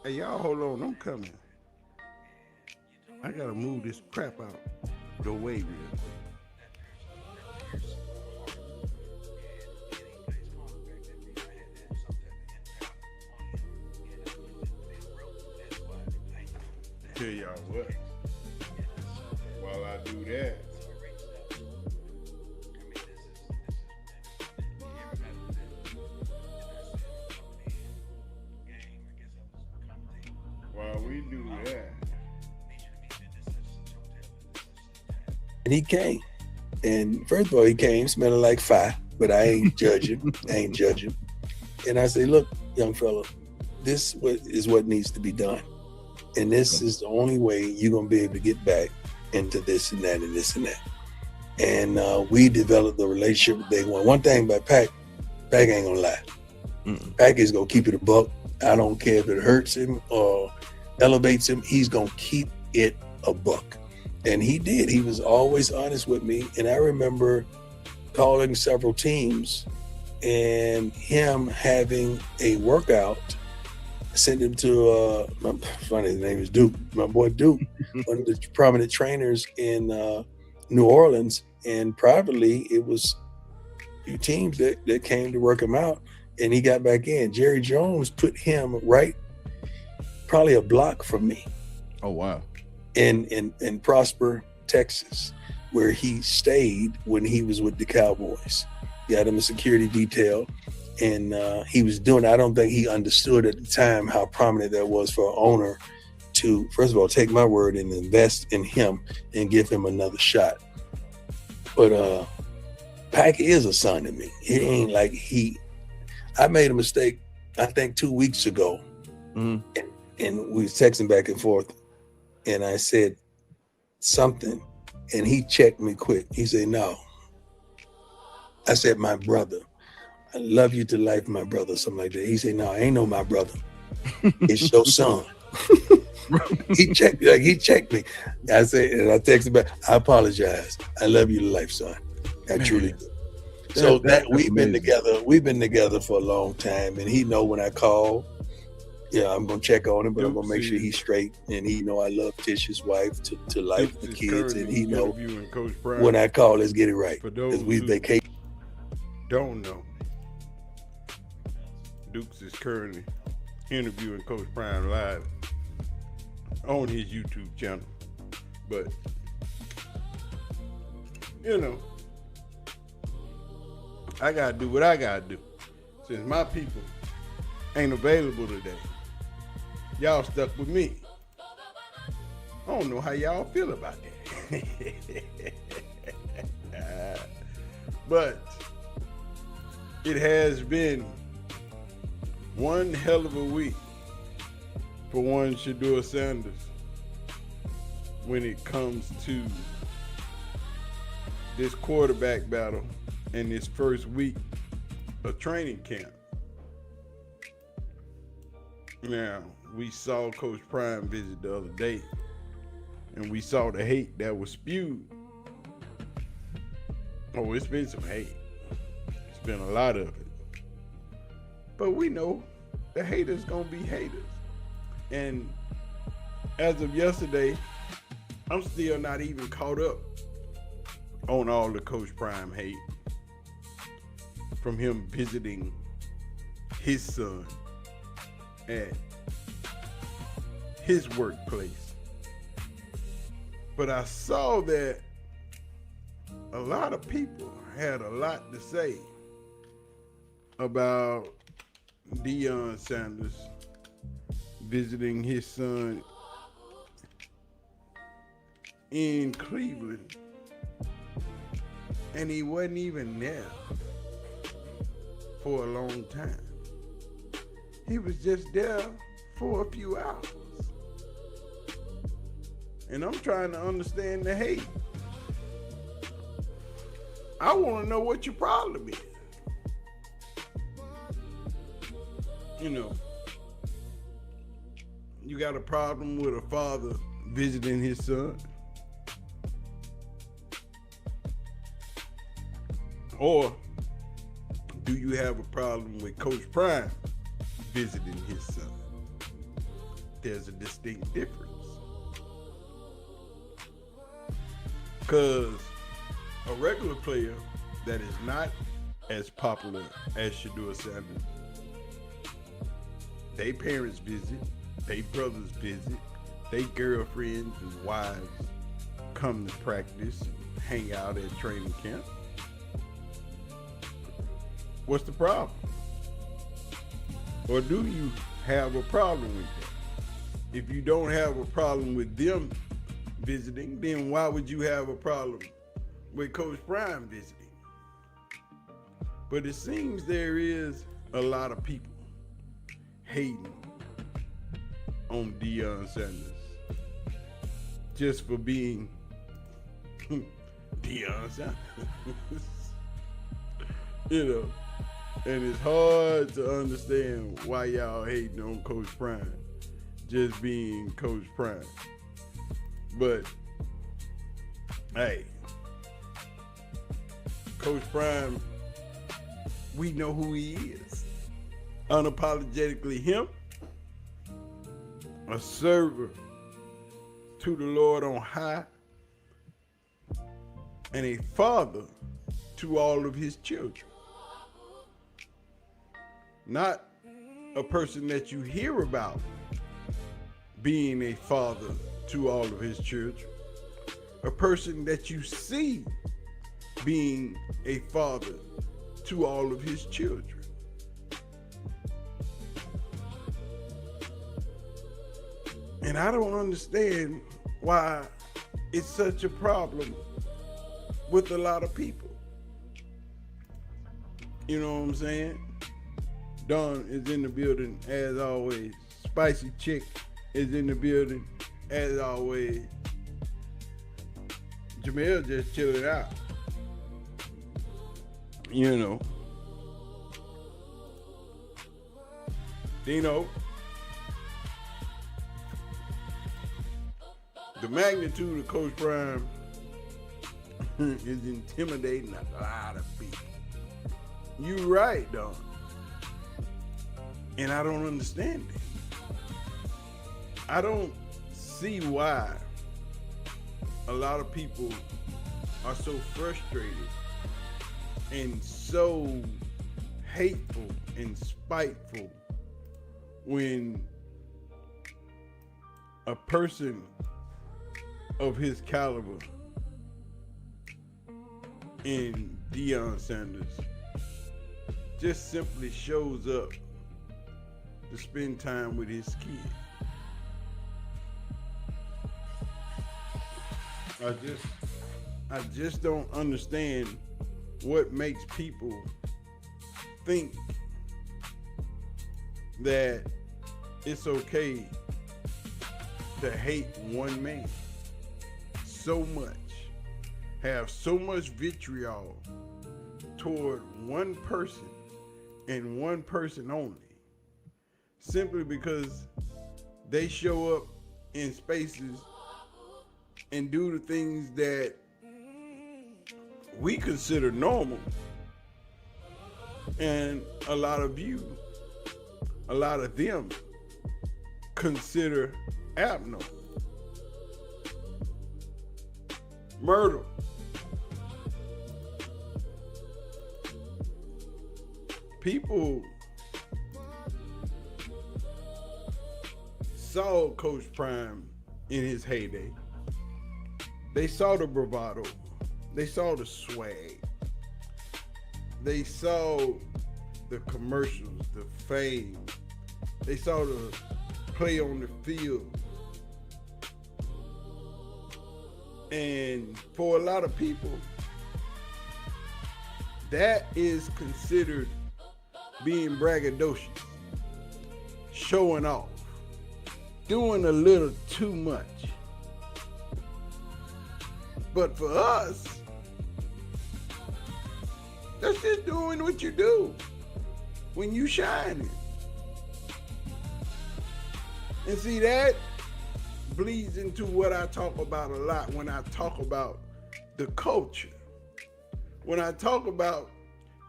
Hey, y'all, hold on. I'm coming. I gotta move this crap out the way real quick. Tell y'all what. While I do that, while we do that, And he came. And first of all, he came smelling like fire, but I ain't judging. I ain't judging. And I say, look, young fella, this is what needs to be done. And this is the only way you're going to be able to get back into this and that and this and that. And we developed the relationship with day one. One thing about Pac ain't going to lie. Pac is going to keep it a buck. I don't care if it hurts him or elevates him. He's going to keep it a buck. And he did. He was always honest with me. And I remember calling several teams and him having a workout. I sent him to, funny, his name is Duke, my boy Duke, one of the prominent trainers in New Orleans. And privately, it was a few teams that came to work him out. And he got back in. Jerry Jones put him right, probably a block from me. Oh, wow. In Prosper, Texas, where he stayed when he was with the Cowboys. Got him a security detail, and he was doing. I don't think he understood at the time how prominent that was for an owner to, first of all, take my word and invest in him and give him another shot. But Pac is a son to me. It ain't like I made a mistake, I think 2 weeks ago, and we was texting back and forth. And I said something, and he checked me quick. He said, no. I said, my brother. I love you to life, my brother, something like that. He said, no, I ain't no my brother. It's your son. He checked me. I said, and I texted back, I apologize. I love you to life, son. I truly do. So that we've been together for a long time, and he know when I call. Yeah, I'm gonna check on him, but I'm gonna make sure he's straight, and he know I love Tish's wife to life, the kids, and he know when I call, let's get it right. Because we vacate. Don't know. Dukes is currently interviewing Coach Prime live on his YouTube channel, but I gotta do what I gotta do since my people ain't available today. Y'all stuck with me. I don't know how y'all feel about that. But it has been one hell of a week for one Shedeur Sanders when it comes to this quarterback battle in this first week of training camp. Now, we saw Coach Prime visit the other day, and we saw the hate that was spewed. Oh, it's been some hate. It's been a lot of it. But we know the haters gonna be haters. And as of yesterday, I'm still not even caught up on all the Coach Prime hate from him visiting his son at his workplace. But I saw that a lot of people had a lot to say about Deion Sanders visiting his son in Cleveland, and he wasn't even there for a long time. He was just there for a few hours. And I'm trying to understand the hate. I want to know what your problem is. You know, you got a problem with a father visiting his son? Or do you have a problem with Coach Prime visiting his son? there's a distinct difference. Because a regular player that is not as popular as Shedeur Sanders, they parents visit, they brothers visit, they girlfriends and wives come to practice and hang out at training camp. What's the problem? Or do you have a problem with that? If you don't have a problem with them visiting, then why would you have a problem with Coach Prime visiting? But it seems there is a lot of people hating on Deion Sanders just for being Deion Sanders. You know, and it's hard to understand why y'all hating on Coach Prime just being Coach Prime. But hey, Coach Prime, we know who he is. Unapologetically him, a server to the Lord on high, and a father to all of his children. Not a person that you hear about being a father to all of his children. A person that you see being a father to all of his children. And I don't understand why it's such a problem with a lot of people. You know what I'm saying? Dawn is in the building as always. Spicy Chick is in the building as always. Jamel just chilling out. You know. Dino. The magnitude of Coach Prime is intimidating a lot of people. You right, Dawn. And I don't understand it. I don't see why a lot of people are so frustrated and so hateful and spiteful when a person of his caliber in Deion Sanders just simply shows up to spend time with his kids. I just don't understand what makes people think that it's okay to hate one man so much, have so much vitriol toward one person and one person only, simply because they show up in spaces and do the things that we consider normal, and a lot of them consider abnormal. Murder. People saw Coach Prime in his heyday. They saw the bravado. They saw the swag. They saw the commercials, the fame. They saw the play on the field. And for a lot of people, that is considered being braggadocious, showing off, doing a little too much. But for us, that's just doing what you do when you shining. And see, that bleeds into what I talk about a lot when I talk about the culture. When I talk about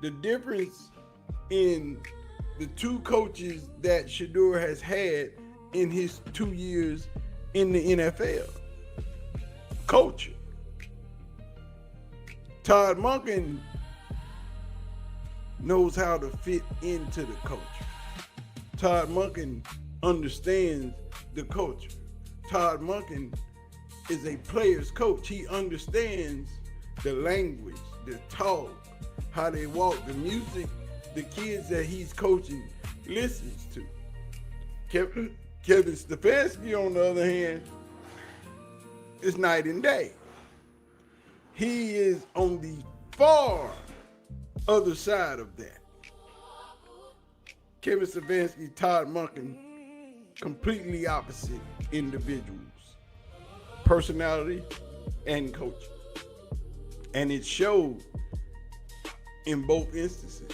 the difference in the two coaches that Shedeur has had in his 2 years in the NFL. Coaching. Todd Monken knows how to fit into the culture. Todd Monken understands the culture. Todd Monken is a player's coach. He understands the language, the talk, how they walk, the music the kids that he's coaching listens to. Kevin Stefanski, on the other hand, is night and day. He is on the far other side of that. Kevin Stefanski, Todd Monken, completely opposite individuals, personality and coaching. And it showed in both instances.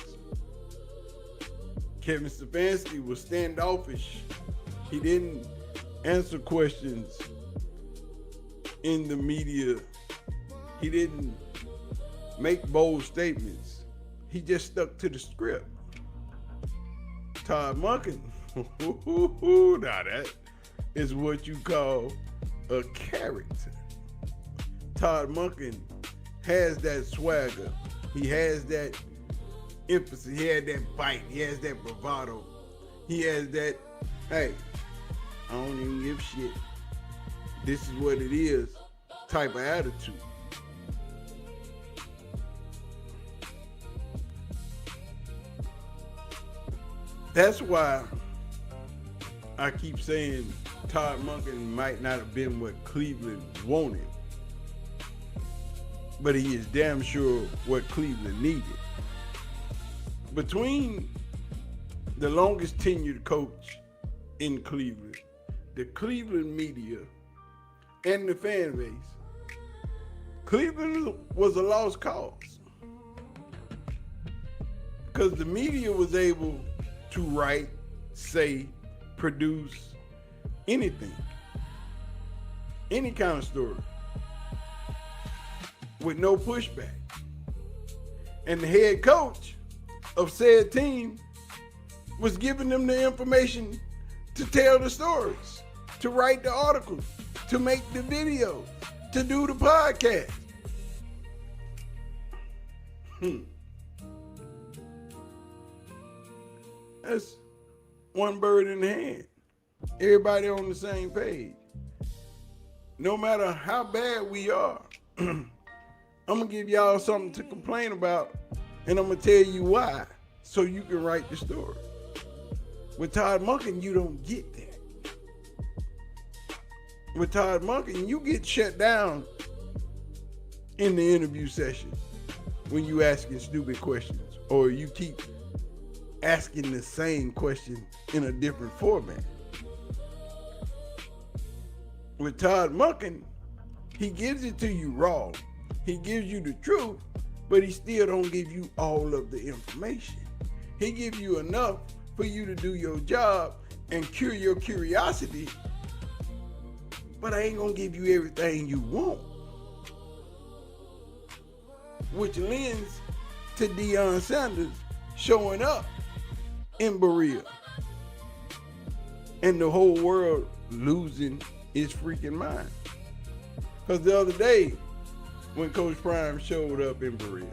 Kevin Stefanski was standoffish. He didn't answer questions in the media. He didn't make bold statements. He just stuck to the script. Todd Monken, now that is what you call a character. Todd Monken has that swagger. He has that emphasis. He has that bite. He has that bravado. He has that, hey, I don't even give shit. This is what it is type of attitude. That's why I keep saying Todd Monken might not have been what Cleveland wanted, but he is damn sure what Cleveland needed. Between the longest tenured coach in Cleveland, the Cleveland media, and the fan base, Cleveland was a lost cause. Because the media was able to write, say, produce anything, any kind of story, with no pushback. And the head coach of said team was giving them the information to tell the stories, to write the articles, to make the videos, to do the podcast. That's one bird in the hand. Everybody on the same page. No matter how bad we are, I'm gonna give y'all something to complain about, and I'm gonna tell you why, so you can write the story. With Todd Monken, you don't get that. With Todd Monken, you get shut down in the interview session when you asking stupid questions, or you keep asking the same question in a different format. With Todd Monken, he gives it to you raw. He gives you the truth, but he still don't give you all of the information. He gives you enough for you to do your job and cure your curiosity, but I ain't gonna give you everything you want. Which lends to Deion Sanders showing up in Berea and the whole world losing its freaking mind. Because the other day, when Coach Prime showed up in Berea,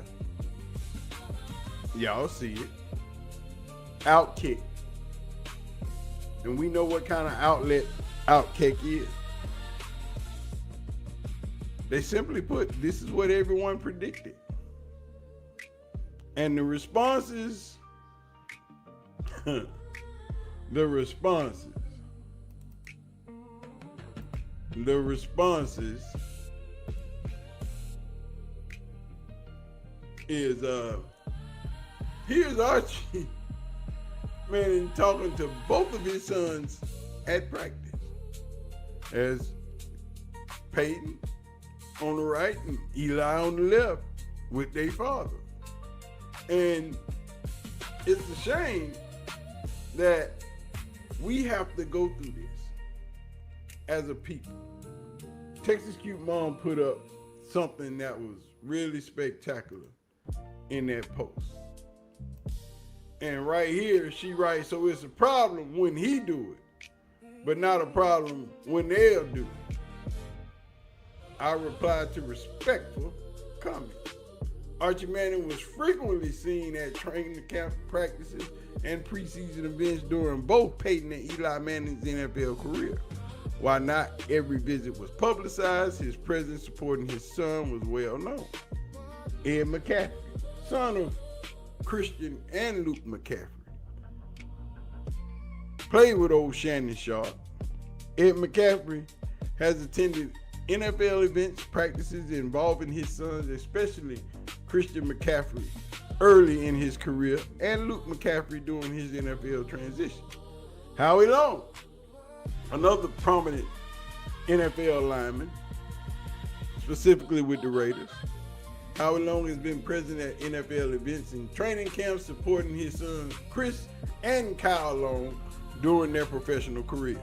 y'all see it, Outkick. And we know what kind of outlet Outkick is. They simply put, this is what everyone predicted. And the responses is here's Archie, man, talking to both of his sons at practice, as Peyton on the right and Eli on the left with their father. And it's a shame that we have to go through this as a people. Texas Cute Mom put up something that was really spectacular in that post. And right here, she writes, so it's a problem when he do it, but not a problem when they'll do it. I replied to respectful comments. Archie Manning was frequently seen at training camp practices and preseason events during both Peyton and Eli Manning's NFL career. While not every visit was publicized, his presence supporting his son was well known. Ed McCaffrey, son of Christian and Luke McCaffrey, played with old Shannon Sharp. Ed McCaffrey has attended NFL events, practices involving his sons, especially Christian McCaffrey early in his career, and Luke McCaffrey during his NFL transition. Howie Long, another prominent NFL lineman, specifically with the Raiders. Howie Long has been present at NFL events and training camps supporting his sons Chris and Kyle Long during their professional careers.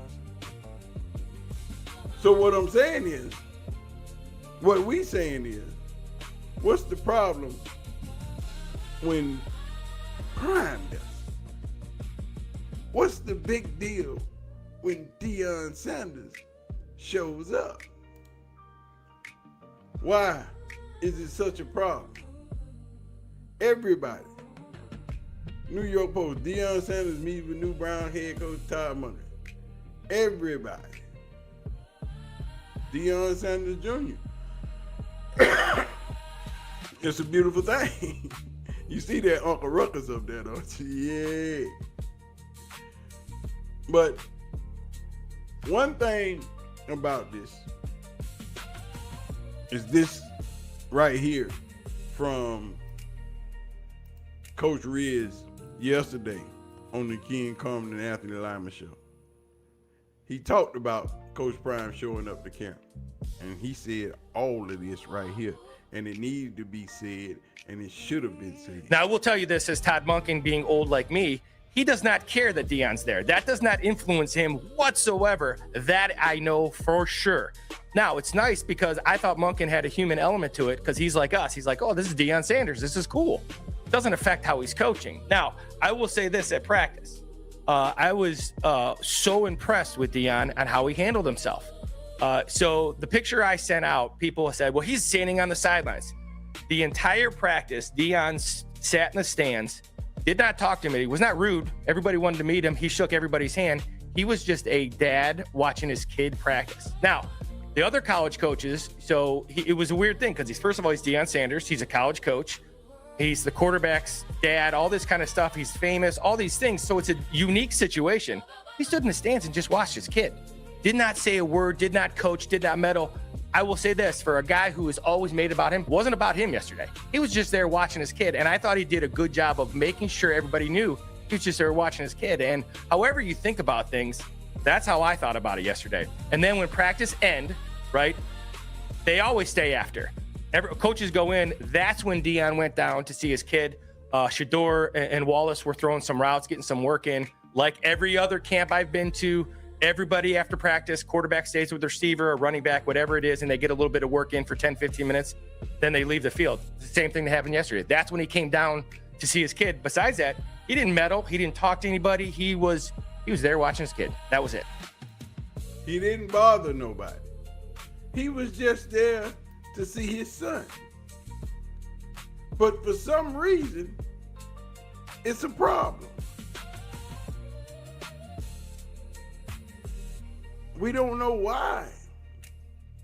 So what I'm saying is, what's the problem when crime does? What's the big deal when Deion Sanders shows up? Why is it such a problem? Everybody. New York Post, Deion Sanders meets with new Brown head coach Todd Monken. Everybody. Deion Sanders Jr. It's a beautiful thing. You see that Uncle Ruckus up there, don't you? Yeah. But one thing about this is this right here from Coach Riz yesterday on the Ken Carmen and Anthony Lyman show. He talked about Coach Prime showing up to camp, and he said all of this right here, and it needed to be said, and it should have been said. Now, I will tell you this, as Todd Monken being old like me, he does not care that Deion's there. That does not influence him whatsoever. That I know for sure. Now, it's nice because I thought Monken had a human element to it because he's like us. He's like, oh, this is Deion Sanders. This is cool. Doesn't affect how he's coaching. Now, I will say this at practice. I was so impressed with Deion and how he handled himself. So the picture I sent out, people said, well, he's standing on the sidelines. The entire practice, Deion sat in the stands, did not talk to him. He was not rude. Everybody wanted to meet him. He shook everybody's hand. He was just a dad watching his kid practice. Now, the other college coaches, it was a weird thing because first of all, he's Deion Sanders. He's a college coach. He's the quarterback's dad, all this kind of stuff. He's famous, all these things. So it's a unique situation. He stood in the stands and just watched his kid. Did not say a word, did not coach, did not meddle. I will say this, for a guy who is always made about him, wasn't about him yesterday. He was just there watching his kid. And I thought he did a good job of making sure everybody knew he was just there watching his kid. And however you think about things, that's how I thought about it yesterday. And then when practice end, right, they always stay after. Coaches go in. That's when Deion went down to see his kid. Shedeur and Wallace were throwing some routes, getting some work in. Like every other camp I've been to, everybody after practice, quarterback stays with the receiver or running back, whatever it is, and they get a little bit of work in for 10, 15 minutes. Then they leave the field. The same thing that happened yesterday. That's when he came down to see his kid. Besides that, he didn't meddle. He didn't talk to anybody. He was there watching his kid. That was it. He didn't bother nobody. He was just there to see his son. But for some reason, it's a problem. We don't know why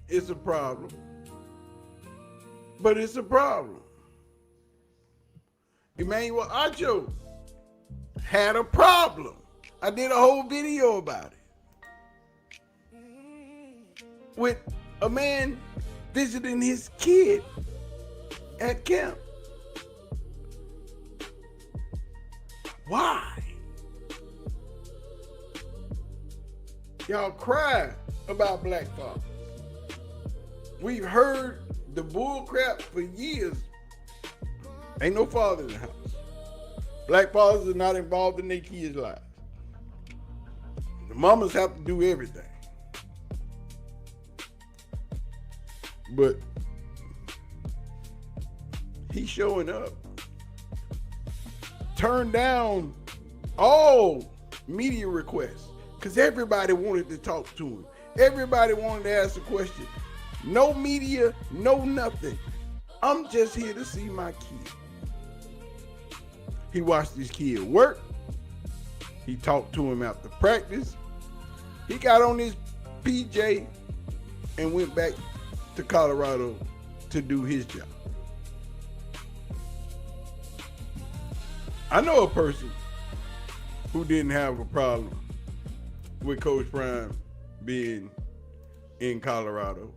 it's a problem, but it's a problem. Emmanuel Acho had a problem. I did a whole video about it. With a man visiting his kid at camp. Why? Y'all cry about black fathers. We've heard the bull crap for years. Ain't no father in the house. Black fathers are not involved in their kids' lives. The mamas have to do everything. But he's showing up. Turned down all media requests. because everybody wanted to talk to him. Everybody wanted to ask a question. No media, no nothing. I'm just here to see my kid. He watched his kid work. He talked to him after practice. He got on his PJ and went back to Colorado to do his job. I know a person who didn't have a problem with Coach Prime being in Colorado.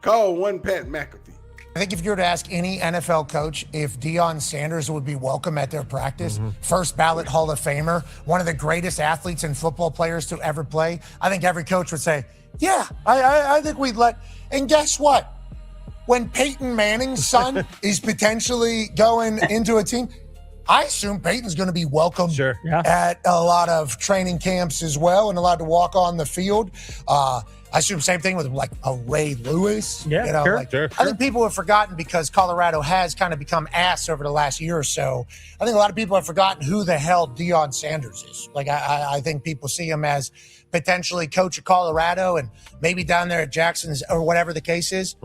Call one Pat McAfee. I think if you were to ask any NFL coach if Deion Sanders would be welcome at their practice, first ballot Hall of Famer, one of the greatest athletes and football players to ever play, I think every coach would say, yeah, I think we'd let. And guess what? When Peyton Manning's son is potentially going into a team, I assume Peyton's going to be welcome at a lot of training camps as well and allowed to walk on the field. I assume same thing with like a Ray Lewis. Yeah, you know, sure. I think people have forgotten because Colorado has kind of become ass over the last year or so. I think a lot of people have forgotten who the hell Deion Sanders is. Like I think people see him as potentially coach of Colorado and maybe down there at Jackson's or whatever the case is.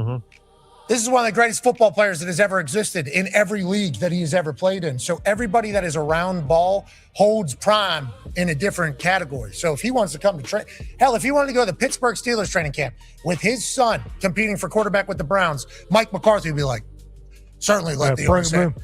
This is one of the greatest football players that has ever existed in every league that he has ever played in. So everybody that is around ball holds Prime in a different category. So if he wants to come to train, hell, if he wanted to go to the Pittsburgh Steelers training camp with his son competing for quarterback with the Browns, Mike McCarthy would be like, certainly let the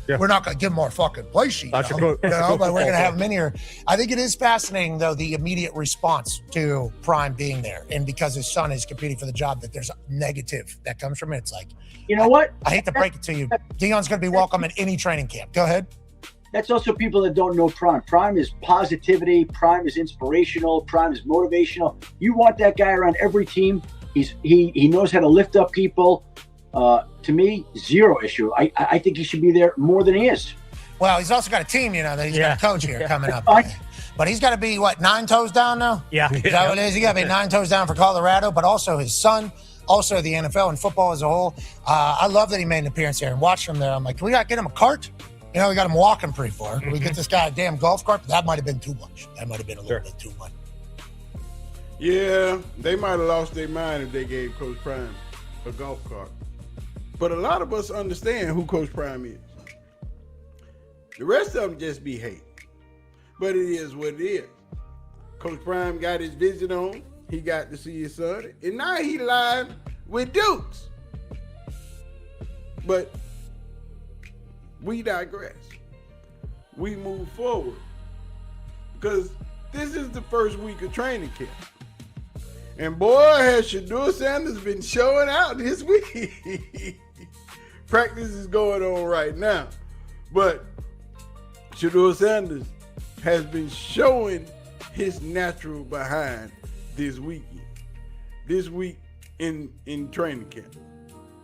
in. We're not going to give him our fucking play sheet. But we're going to have him in here. I think it is fascinating, though, the immediate response to Prime being there. And because his son is competing for the job, that there's a negative that comes from it. It's like, you know what? I hate to break it to you. Deion's going to be welcome in any training camp. Go ahead. That's also people that don't know Prime. Prime is positivity. Prime is inspirational. Prime is motivational. You want that guy around every team. He knows how to lift up people. To me, zero issue. I think he should be there more than he is. Well, he's also got a team, you know, that he's got a coach here coming up. But he's got to be, 9 toes down now? Yeah. Is that what it is? He got to be 9 toes down for Colorado, but also his son, also the NFL and football as a whole. I love that he made an appearance here and watched him there. I'm like, can we not get him a cart? You know, we got him walking pretty far. Can we get this guy a damn golf cart? That might have been too much. That might have been a little bit too much. Yeah, they might have lost their mind if they gave Coach Prime a golf cart. But a lot of us understand who Coach Prime is. The rest of them just be hate. But it is what it is. Coach Prime got his visit on. He got to see his son. And now he live with Dukes. But we digress. We move forward. Because this is the first week of training camp. And boy, has Shedeur Sanders been showing out this week. Practice is going on right now. But Shedeur Sanders has been showing his natural behind this weekend. This week in training camp.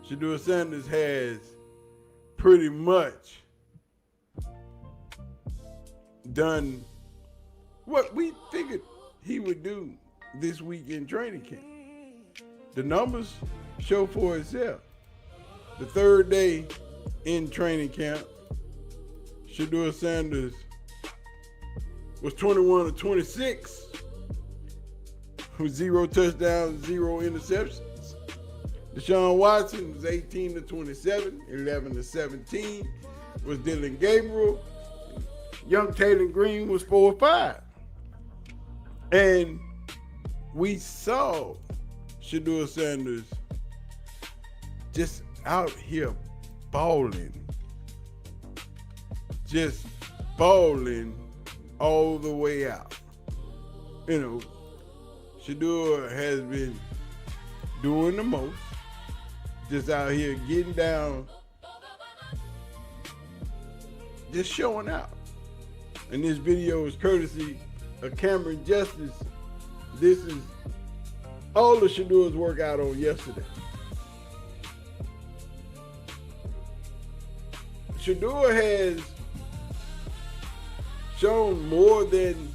Shedeur Sanders has pretty much done what we figured he would do this week in training camp. The numbers show for itself. The third day in training camp, Shedeur Sanders was 21 of 26 with 0 touchdowns, 0 interceptions. Deshaun Watson was 18 to 27, 11 to 17 was Dylan Gabriel. Young Taylor Green was 4 or 5. And we saw Shedeur Sanders just out here balling. Just balling all the way out. You know, Shedeur has been doing the most. Just out here getting down. Just showing out. And this video is courtesy of Cameron Justice. This is all the Shedeur's work out on yesterday. Shedeur has shown more than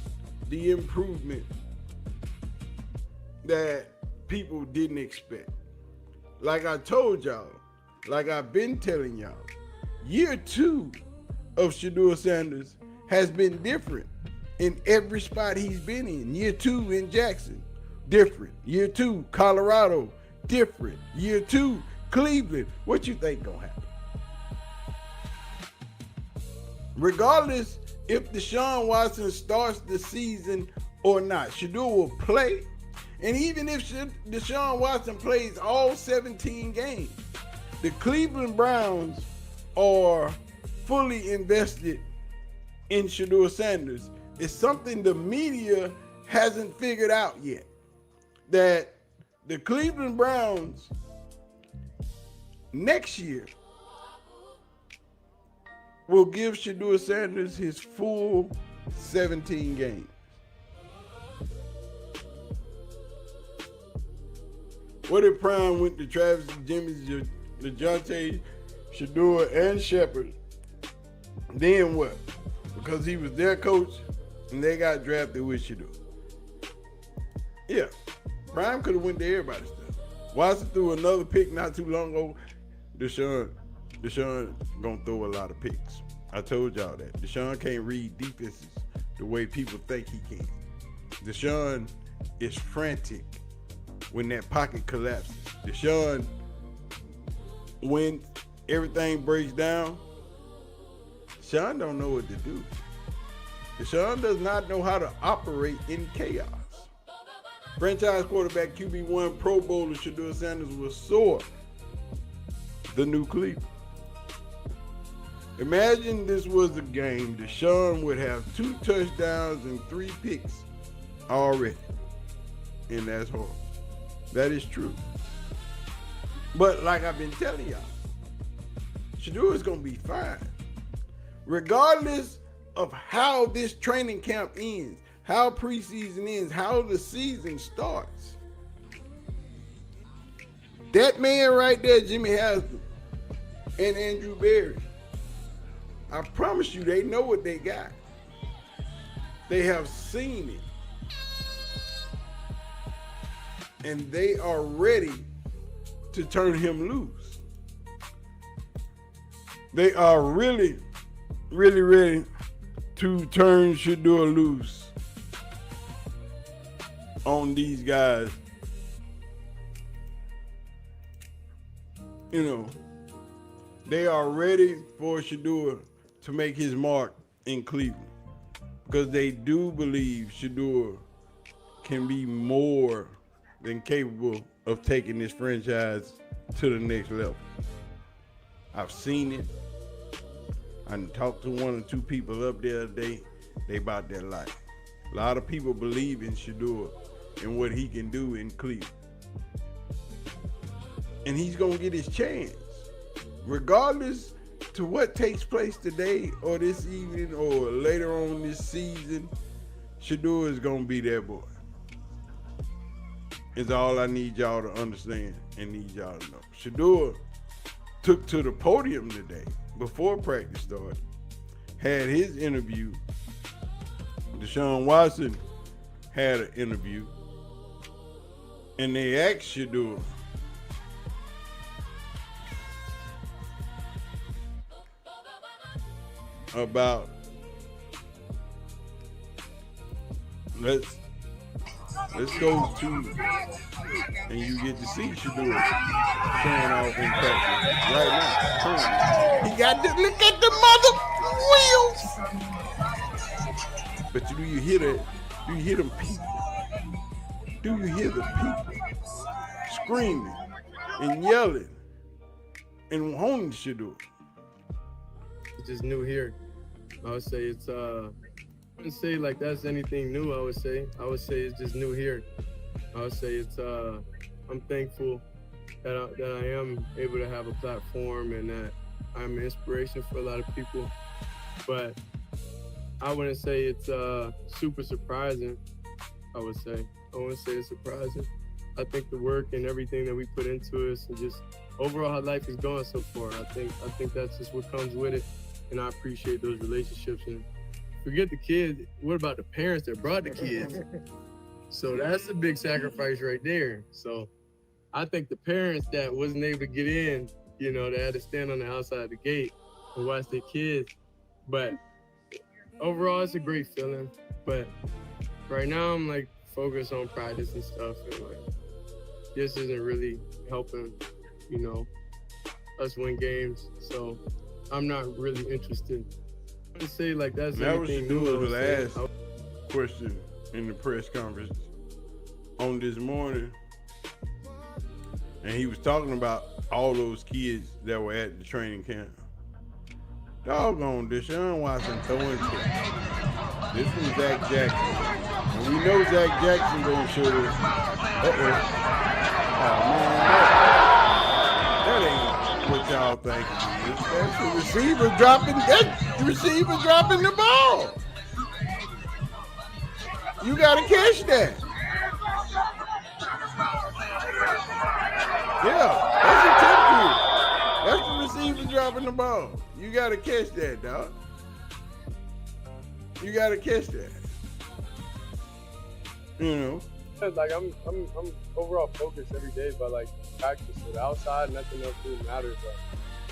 the improvement that people didn't expect. Like I told y'all, like I've been telling y'all, year 2 of Shedeur Sanders has been different in every spot he's been in. Year 2 in Jackson, different. Year 2, Colorado, different. Year 2, Cleveland. What you think gonna happen? Regardless if Deshaun Watson starts the season or not, Shedeur will play. And even if Deshaun Watson plays all 17 games, the Cleveland Browns are fully invested in Shedeur Sanders. It's something the media hasn't figured out yet. That the Cleveland Browns next year will give Shedeur Sanders his full 17 games. What if Prime went to Travis, Jimmy, DeJounte, Shedeur, and Shepard? Then what? Because he was their coach and they got drafted with Shedeur. Yeah, Prime could have went to everybody's stuff. Watson threw another pick not too long ago. Deshaun gonna throw a lot of picks. I told y'all that. Deshaun can't read defenses the way people think he can. Deshaun is frantic when that pocket collapses. Deshaun, when everything breaks down, Deshaun don't know what to do. Deshaun does not know how to operate in chaos. Franchise quarterback QB1 Pro Bowler Shedeur Sanders will soar the new Cleveland. Imagine this was a game. Deshaun would have 2 touchdowns and 3 picks already. And that's horrible. That is true. But like I've been telling y'all, Shedeur is going to be fine. Regardless of how this training camp ends, how preseason ends, how the season starts. That man right there, Jimmy Haslam and Andrew Berry, I promise you they know what they got. They have seen it. And they are ready to turn him loose. They are really, really ready to turn Shedeur loose on these guys. You know, they are ready for Shedeur to make his mark in Cleveland because they do believe Shedeur can be more than capable of taking this franchise to the next level. I've seen it. I talked to 1 or 2 people up there today. They about their life. A lot of people believe in Shedeur and what he can do in Cleveland. And he's going to get his chance. Regardless to what takes place today or this evening or later on this season, Shedeur is going to be that boy. It's all I need y'all to understand and need y'all to know. Shedeur took to the podium today before practice started, had his interview. Deshaun Watson had an interview, and they asked Shedeur about let's go to, and you get to see Shedeur showing off in practice right now. He got to look at the mother wheels. But do you hear that? Do you hear them people? Do you hear the people screaming and yelling and wanting Shedeur? It's just new here. I would say it's I wouldn't say like that's anything new. I would say it's just new here. I would say it's I'm thankful that I am able to have a platform and that I'm an inspiration for a lot of people. But I wouldn't say it's super surprising. I wouldn't say it's surprising. I think the work and everything that we put into it and just overall how life is going so far, I think that's just what comes with it. And I appreciate those relationships. And forget the kids, what about the parents that brought the kids? So that's a big sacrifice right there. So I think the parents that wasn't able to get in, you know, they had to stand on the outside of the gate and watch their kids. But overall, it's a great feeling. But right now I'm like focused on practice and stuff, and like this isn't really helping, you know, us win games. So I'm not really interested. I wouldn't say like that's That was anything new. the last question in the press conference on this morning, and he was talking about all those kids that were at the training camp. Doggone Deshaun Watson throwing picks. This from Zach Jackson. And we know Zach Jackson gonna show this. Uh-oh. Oh man, that ain't what y'all think it is. That's the receiver dropping the ball. You gotta catch that. Yeah, that's a tip here. That's the receiver dropping the ball. You gotta catch that, dog. You gotta catch that. You know. Like I'm overall focused every day, but like practice with outside, nothing else really matters. Like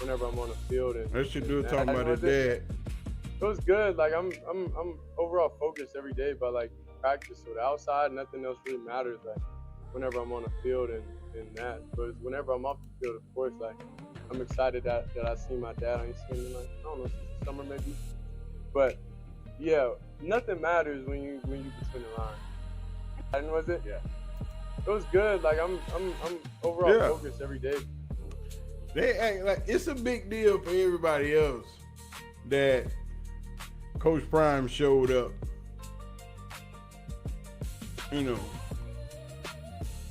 whenever I'm on the field and that Shedeur talking about his dad. It was good. Like I'm overall focused every day, but like practice with outside, nothing else really matters. Like whenever I'm on the field and that, but whenever I'm off the field, of course, like I'm excited that I see my dad. I ain't seen him like, I don't know, summer maybe. But yeah, nothing matters when you between the lines. And was it? Yeah. It was good. Like I'm overall focused every day. They act like it's a big deal for everybody else that Coach Prime showed up. You know,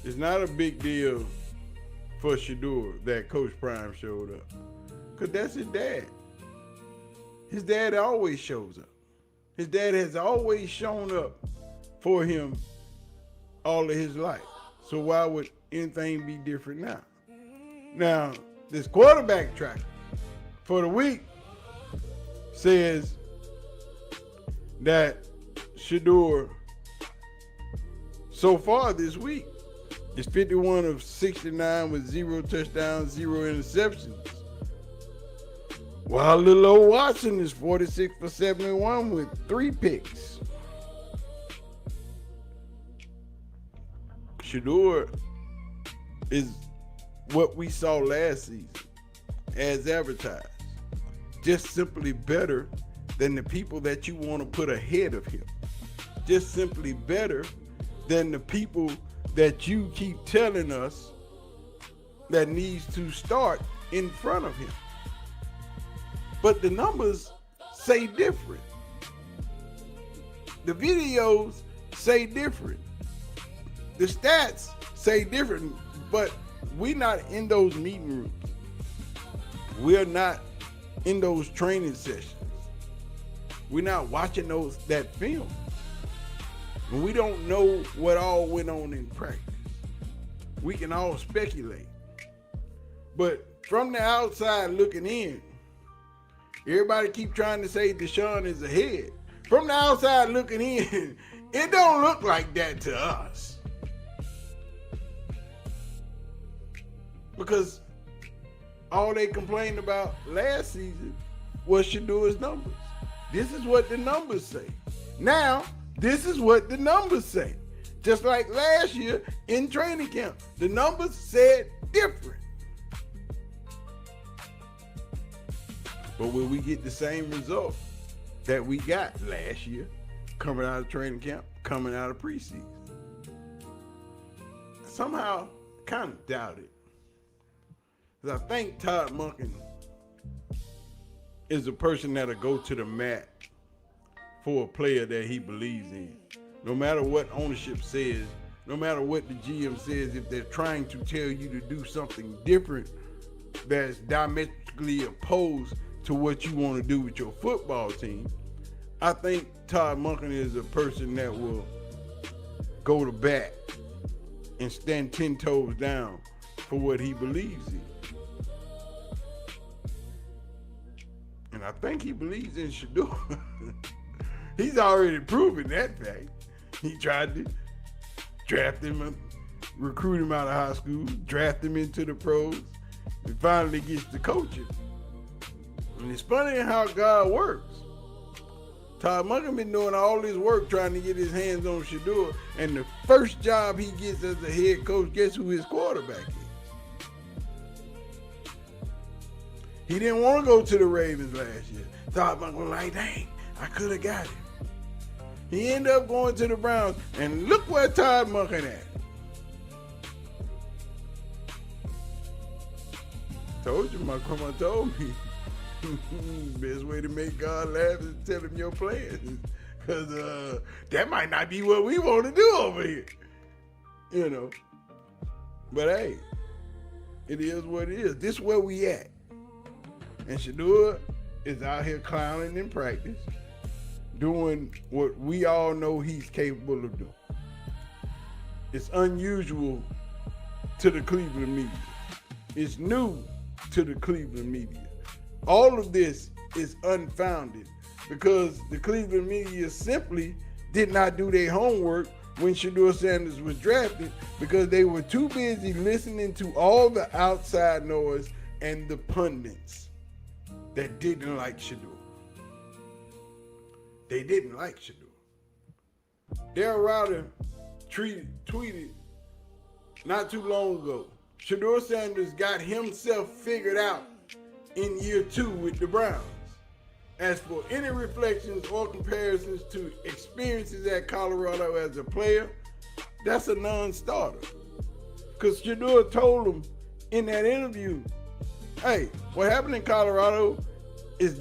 it's not a big deal for Shedeur that Coach Prime showed up, because that's his dad. His dad always shows up. His dad has always shown up for him all of his life. So why would anything be different now? Now, this quarterback tracker for the week says that Shedeur so far this week is 51 of 69 with 0 touchdowns, 0 interceptions. While little old Watson is 46 for 71 with 3 picks. Shedeur is what we saw last season as advertised. Just simply better than the people that you want to put ahead of him. Just simply better than the people that you keep telling us that needs to start in front of him. But the numbers say different. The videos say different. The stats say different, but we're not in those meeting rooms. We're not in those training sessions. We're not watching that film. And we don't know what all went on in practice. We can all speculate. But from the outside looking in, everybody keep trying to say Deshaun is ahead. From the outside looking in, it don't look like that to us. Because all they complained about last season was Shedeur's numbers. This is what the numbers say. Now, this is what the numbers say. Just like last year in training camp, the numbers said different. But will we get the same result that we got last year coming out of training camp, coming out of preseason? Somehow, kind of doubt it. Because I think Todd Monken is a person that'll go to the mat for a player that he believes in. No matter what ownership says, no matter what the GM says, if they're trying to tell you to do something different that's diametrically opposed to what you want to do with your football team, I think Todd Monken is a person that will go to bat and stand 10 toes down for what he believes in. And I think he believes in Shedeur. He's already proven that fact. He tried to draft him, recruit him out of high school, draft him into the pros, and finally gets to coaching. And it's funny how God works. Todd Monken been doing all this work trying to get his hands on Shedeur, and the first job he gets as a head coach, guess who his quarterback is? He didn't want to go to the Ravens last year. Todd Monken was like, dang, I could have got him. He ended up going to the Browns, and look where Todd Monken at. Told you, my grandma told me. Best way to make God laugh is to tell him your plans. Because that might not be what we want to do over here. You know. But hey, it is what it is. This is where we at. And Shedeur is out here clowning in practice, doing what we all know he's capable of doing. It's unusual to the Cleveland media. It's new to the Cleveland media. All of this is unfounded because the Cleveland media simply did not do their homework when Shedeur Sanders was drafted because they were too busy listening to all the outside noise and the pundits that didn't like Shedeur. They didn't like Shedeur. Darryl Rowder tweeted not too long ago, Shedeur Sanders got himself figured out in year 2 with the Browns. As for any reflections or comparisons to experiences at Colorado as a player, that's a non-starter. Because Shedeur told him in that interview, hey, what happened in Colorado is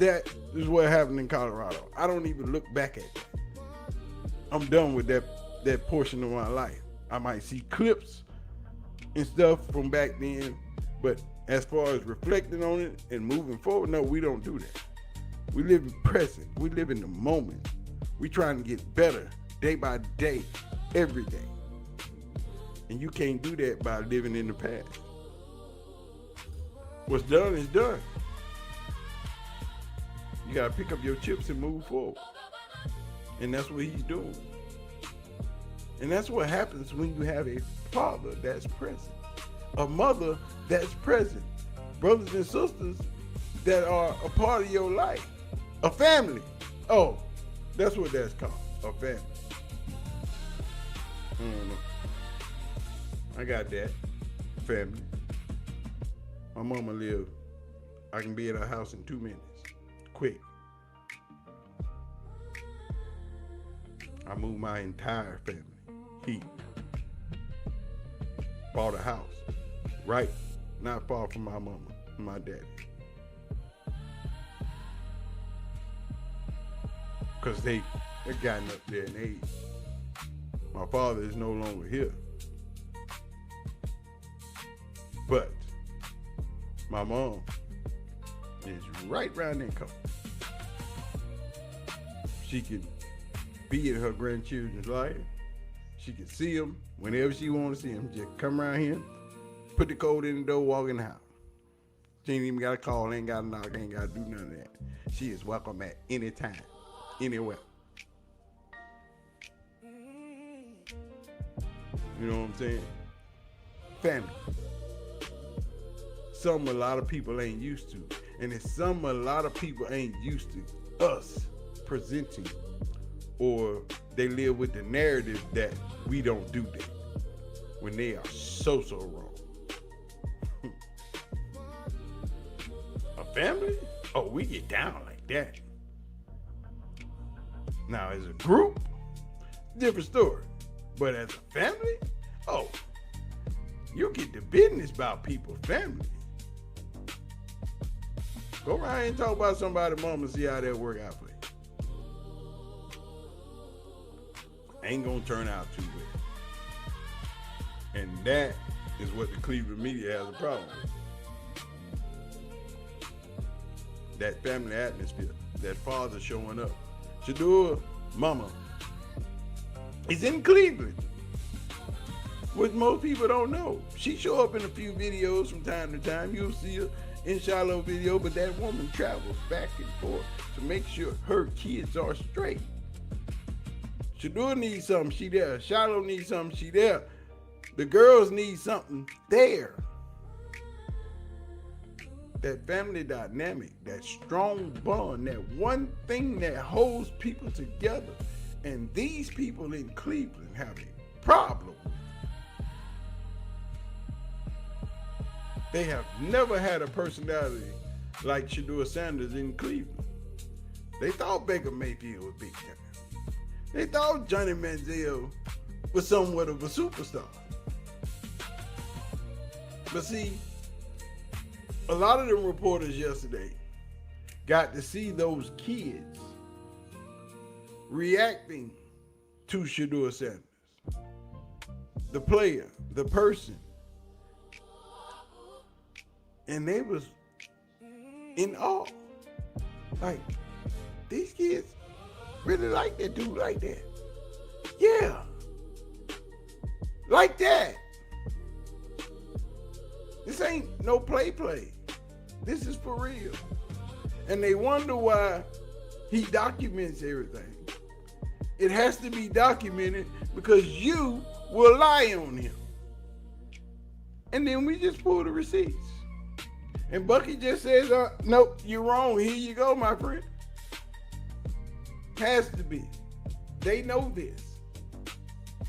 what happened in Colorado. I don't even look back at it. I'm done with that portion of my life. I might see clips and stuff from back then, but as far as reflecting on it and moving forward, no, we don't do that. We live in present. We live in the moment. We trying to get better day by day, every day. And you can't do that by living in the past. What's done is done. You gotta pick up your chips and move forward. And that's what he's doing. And that's what happens when you have a father that's present, a mother that's present, brothers and sisters that are a part of your life, a family. Oh, that's what that's called, a family. I don't know. I got that, family. My mama live, I can be at her house in 2 minutes, quick. I moved my entire family. He bought a house, right, not far from my mama and my daddy. Because they've gotten up there in age. My father is no longer here. But my mom is right around that corner. She can be in her grandchildren's life. She can see them whenever she wants to see them. Just come around here, put the code in the door, walk in the house. She ain't even got to call, ain't got to knock, ain't got to do none of that. She is welcome at any time, anywhere. You know what I'm saying? Family. Something a lot of people ain't used to. And it's something a lot of people ain't used to us presenting, or they live with the narrative that we don't do that when they are so wrong. A family? Oh, we get down like that. Now, as a group, different story. But as a family, oh, you get the business about people's family. Go around and talk about somebody's mom and see how that work out for you. Ain't gonna turn out too well. And that is what the Cleveland media has a problem with. That family atmosphere, that father showing up. Shedeur, mama, is in Cleveland, which most people don't know. She show up in a few videos from time to time. You'll see her in Shiloh video, but that woman travels back and forth to make sure her kids are straight. Shedeur needs something, she there. Shiloh needs something, she there. The girls need something there. that family dynamic, that strong bond, that one thing that holds people together. And these people in Cleveland have a problem with it. They have never had a personality like Shedeur Sanders in Cleveland. They thought Baker Mayfield was big time. They thought Johnny Manziel was somewhat of a superstar. But see, a lot of the reporters yesterday got to see those kids reacting to Shedeur Sanders, the player, the person. And they was in awe. Like, these kids really like that dude like that. Yeah. Like that. This ain't no play. This is for real. And they wonder why he documents everything. It has to be documented because you will lie on him. And then we just pull the receipts. And Bucky just says, nope, you're wrong. Here you go, my friend. Has to be. They know this.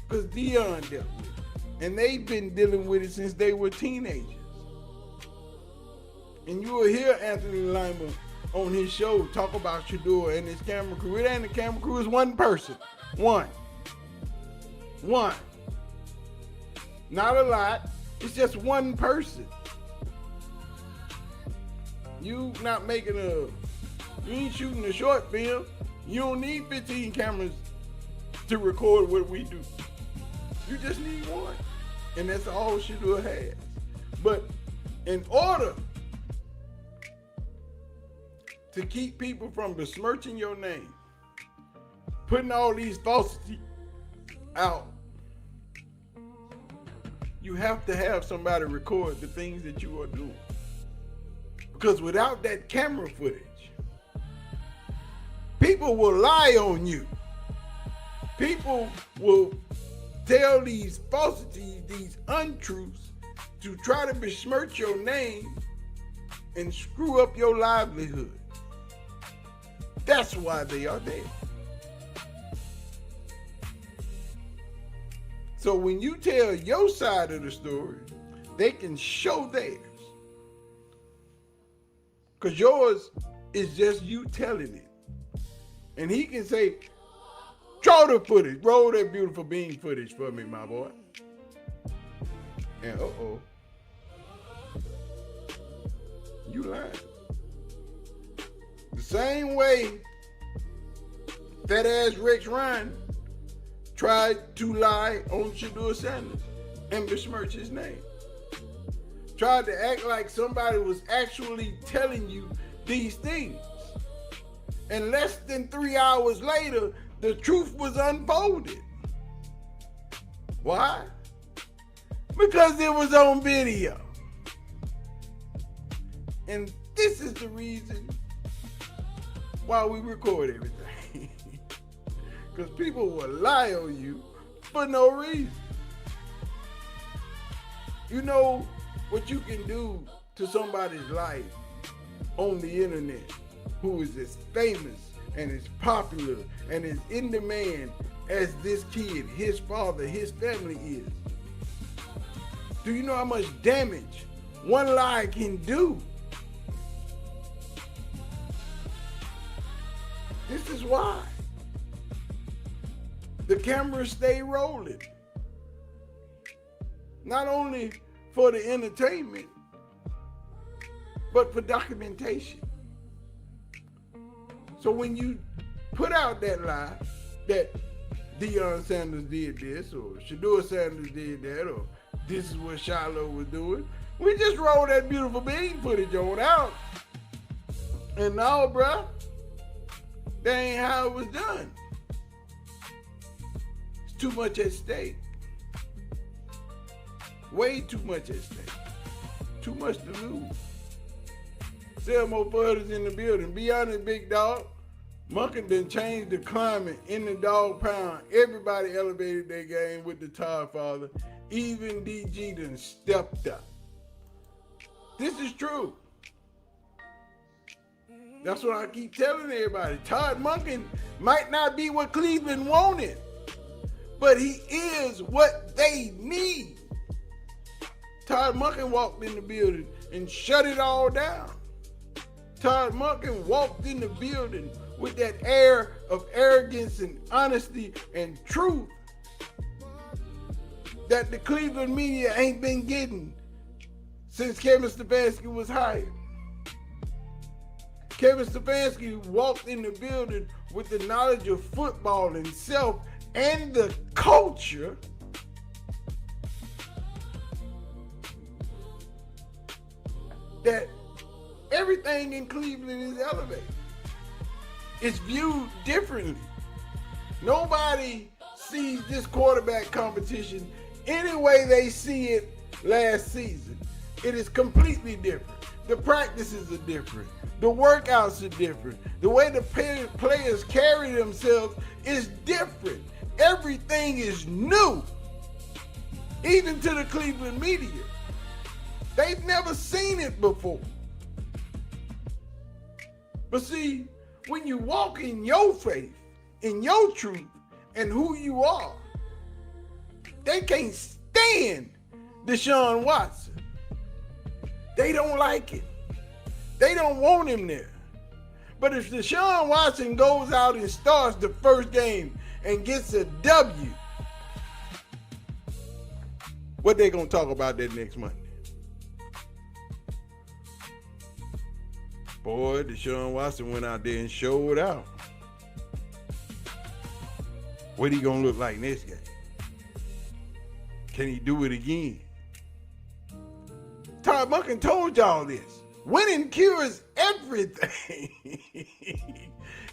Because Dion dealt with it. And they've been dealing with it since they were teenagers. And you will hear Anthony Lima on his show talk about Shedeur and his camera crew. It ain't a camera crew, it's one person. One. Not a lot. It's just one person. You ain't shooting a short film. You don't need 15 cameras to record what we do. You just need one. And that's all Shedeur has. But in order to keep people from besmirching your name, putting all these falsities out, you have to have somebody record the things that you are doing. Because without that camera footage, people will lie on you. People will tell these falsities, these untruths, to try to besmirch your name and screw up your livelihood. That's why they are there. So when you tell your side of the story, they can show theirs. Because yours is just you telling it. And he can say, draw the footage, roll that beautiful bean footage for me, my boy. And you lying. The same way fat ass Rex Ryan tried to lie on Shedeur Sanders and besmirch his name. Tried to act like somebody was actually telling you these things. And less than 3 hours later, the truth was unfolded. Why? Because it was on video. And this is the reason why we record everything. Because people will lie on you for no reason. You know what you can do to somebody's life on the internet who is as famous and as popular and as in demand as this kid, his father, his family is. Do you know how much damage one lie can do? This is why the cameras stay rolling. Not only for the entertainment, but for documentation. So when you put out that lie that Deion Sanders did this, or Shedeur Sanders did that, or this is what Shiloh was doing, we just roll that beautiful bean footage on out. And no, bruh, that ain't how it was done. It's too much at stake. Way too much at stake. Too much to lose. Sell more butters in the building. Be honest, big dog. Monken done changed the climate in the dog pound. Everybody elevated their game with the Todd father. Even DG done stepped up. This is true. That's what I keep telling everybody. Todd Monken might not be what Cleveland wanted, but he is what they need. Todd Monken walked in the building and shut it all down. Todd Monken walked in the building with that air of arrogance and honesty and truth that the Cleveland media ain't been getting since Kevin Stefanski was hired. Kevin Stefanski walked in the building with the knowledge of football and self and the culture that everything in Cleveland is elevated. It's viewed differently. Nobody sees this quarterback competition any way they see it last season. It is completely different. The practices are different. The workouts are different. The way the players carry themselves is different. Everything is new, even to the Cleveland media. They've never seen it before. But see, when you walk in your faith, in your truth, and who you are, they can't stand Deshaun Watson. They don't like it. They don't want him there. But if Deshaun Watson goes out and starts the first game and gets a W, what they gonna talk about that next Monday? Boy, Deshaun Watson went out there and showed out. What he gonna look like next game? Can he do it again? Todd Monken told y'all this. Winning cures everything.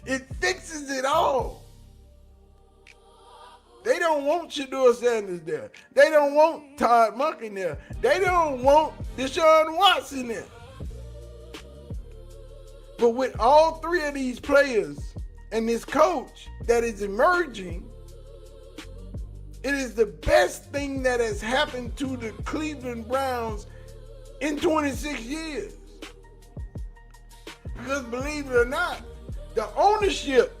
It fixes it all. They don't want Shedeur Sanders there. They don't want Todd Monken there. They don't want Deshaun Watson there. But with all three of these players and this coach that is emerging, it is the best thing that has happened to the Cleveland Browns in 26 years. Because believe it or not, the ownership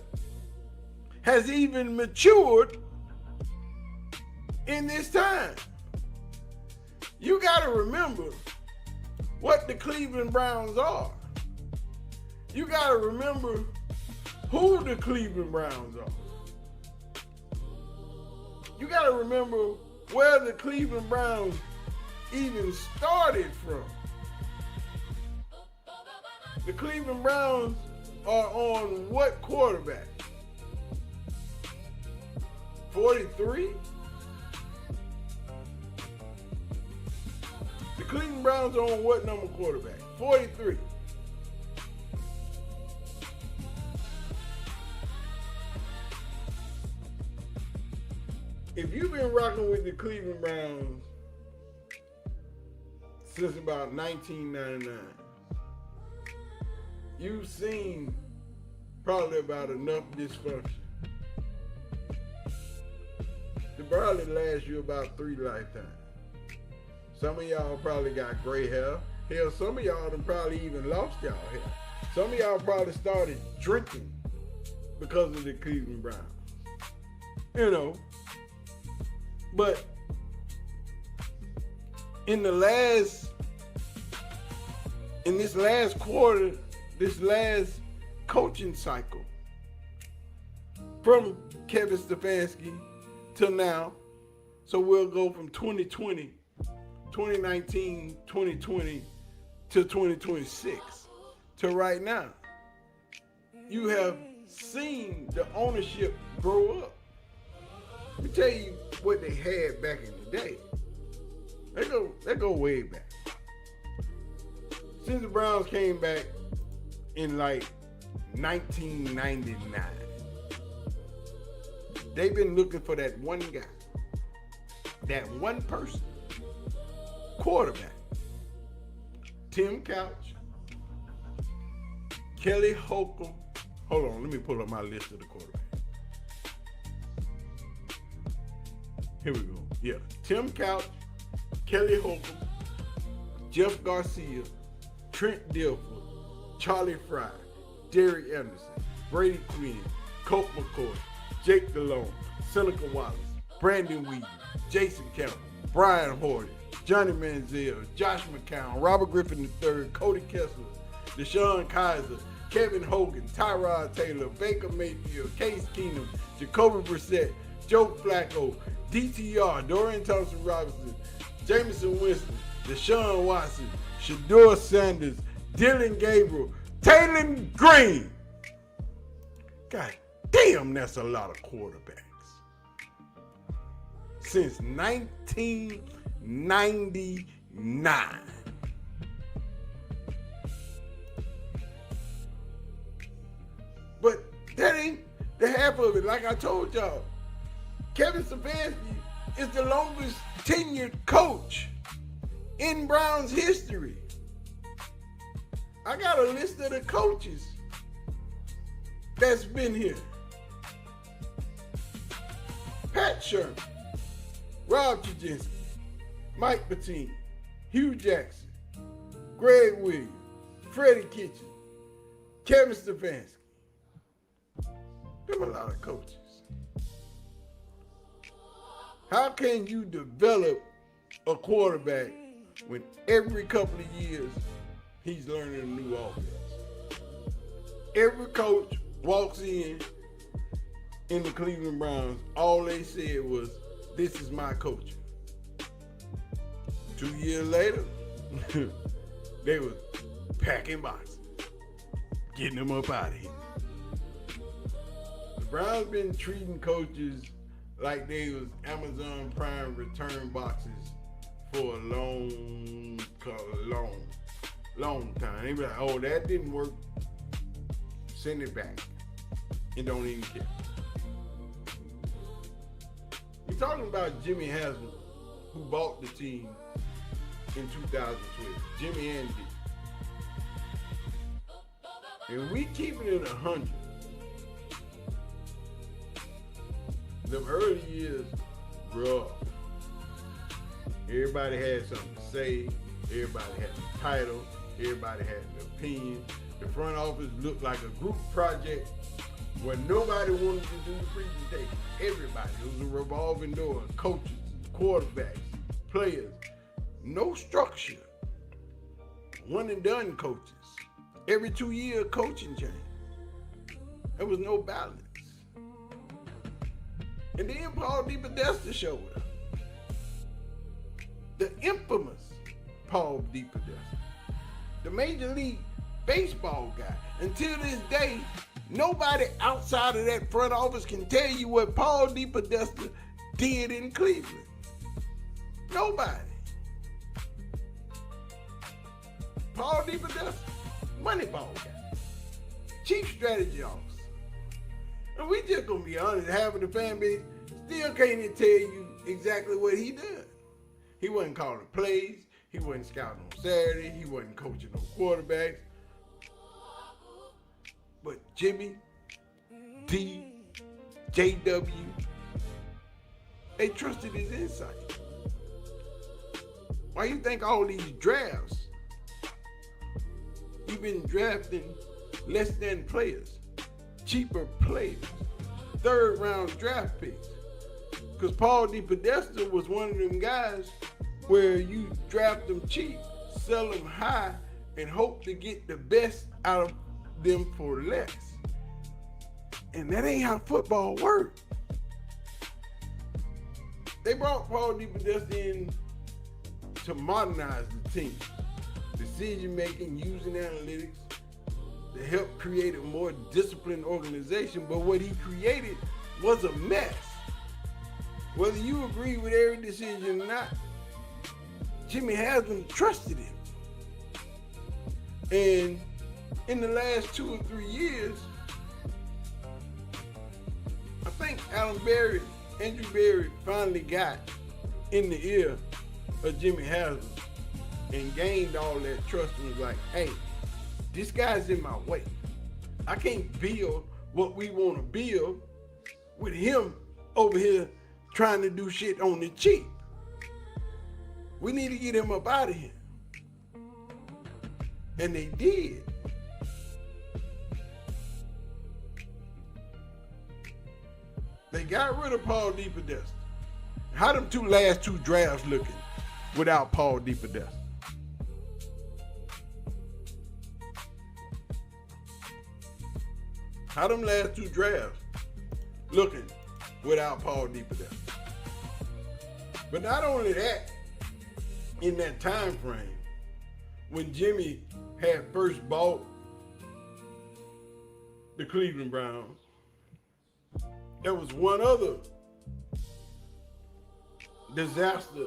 has even matured in this time. You got to remember what the Cleveland Browns are. You got to remember who the Cleveland Browns are. You got to remember where the Cleveland Browns even started from. The Cleveland Browns are on what quarterback? 43? The Cleveland Browns are on what number quarterback? 43. If you've been rocking with the Cleveland Browns since about 1999, you've seen probably about enough dysfunction to probably last you about 3 lifetimes. Some of y'all probably got gray hair. Hell, some of y'all done probably even lost y'all hair. Some of y'all probably started drinking because of the Cleveland Browns. You know, but in this last quarter, this last coaching cycle, from Kevin Stefanski till now, so we'll go from 2019, 2020 to 2026 to right now. You have seen the ownership grow up. Let me tell you what they had back in the day. They go way back. Since the Browns came back in like 1999, they've been looking for that one guy, that one person, quarterback. Tim Couch, Kelly Holcomb. Hold on, let me pull up my list of the quarterbacks. Here we go. Yeah, Tim Couch, Kelly Holcomb, Jeff Garcia, Trent Dilfer, Charlie Fry, Derek Anderson, Brady Quinn, Colt McCoy, Jake DeLone, Seneca Wallace, Brandon Wheaton, Jason Campbell, Brian Horty, Johnny Manziel, Josh McCown, Robert Griffin III, Cody Kessler, Deshaun Kaiser, Kevin Hogan, Tyrod Taylor, Baker Mayfield, Case Keenum, Jacoby Brissett, Joe Flacco, DTR, Dorian Thompson-Robinson, Jameson Winston, Deshaun Watson, Shedeur Sanders, Dylan Gabriel, Taylor Green. God damn, that's a lot of quarterbacks. Since 1999. But that ain't the half of it. Like I told y'all, Kevin Stefanski is the longest tenured coach in Browns history. I got a list of the coaches that's been here. Pat Sherman, Rob Chudzinski, Mike Pettine, Hugh Jackson, Greg Williams, Freddie Kitchen, Kevin Stefanski. Them a lot of coaches. How can you develop a quarterback when every couple of years he's learning a new offense? Every coach walks in the Cleveland Browns, all they said was, "This is my coach." 2 years later, they was packing boxes, getting them up out of here. The Browns been treating coaches like they was Amazon Prime return boxes for a long time. They be like, "Oh, that didn't work. Send it back." And don't even care. We're talking about Jimmy Haslam, who bought the team in 2012. Jimmy and D. And we keeping it 100. Them early years, bro. Everybody had something to say. Everybody had a title. Everybody had an opinion. The front office looked like a group project where nobody wanted to do the presentation. Everybody. It was a revolving door. Coaches, quarterbacks, players. No structure. One and done coaches. Every 2 years, coaching change. There was no balance. And then Paul DePodesta showed up. The infamous Paul DePodesta. The Major League Baseball guy. Until this day, nobody outside of that front office can tell you what Paul DePodesta did in Cleveland. Nobody. Paul DePodesta, Moneyball guy. Chief strategy officer. And we just gonna be honest, half of the fan base still can't even tell you exactly what he did. He wasn't calling plays, he wasn't scouting on Saturday, he wasn't coaching no quarterbacks. But Jimmy, D, JW, they trusted his insight. Why you think all these drafts, you've been drafting less than players? Cheaper players, third round draft picks. Because Paul DePodesta was one of them guys where you draft them cheap, sell them high, and hope to get the best out of them for less. And that ain't how football works. They brought Paul DePodesta in to modernize the team. Decision making, using analytics, to help create a more disciplined organization, but what he created was a mess. Whether you agree with every decision or not, Jimmy Haslam trusted him. And in the last 2 or 3 years, I think Andrew Berry finally got in the ear of Jimmy Haslam and gained all that trust and was like, "Hey, this guy's in my way. I can't build what we want to build with him over here trying to do shit on the cheap. We need to get him up out of here." And they did. They got rid of Paul DePodesta. How them last two drafts looking without Paul DePodesta? How them last two drafts looking without Paul DePodesta? But not only that, in that time frame, when Jimmy had first bought the Cleveland Browns, there was one other disaster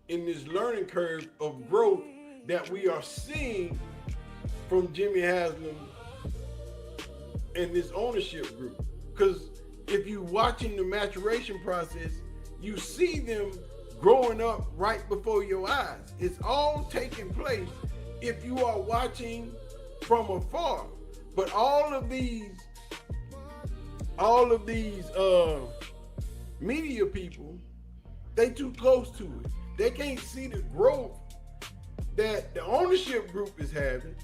in this learning curve of growth that we are seeing from Jimmy Haslam and this ownership group. Because if you're watching the maturation process, you see them growing up right before your eyes. It's all taking place if you are watching from afar. But all of these media people, they too close to it. They can't see the growth that the ownership group is having.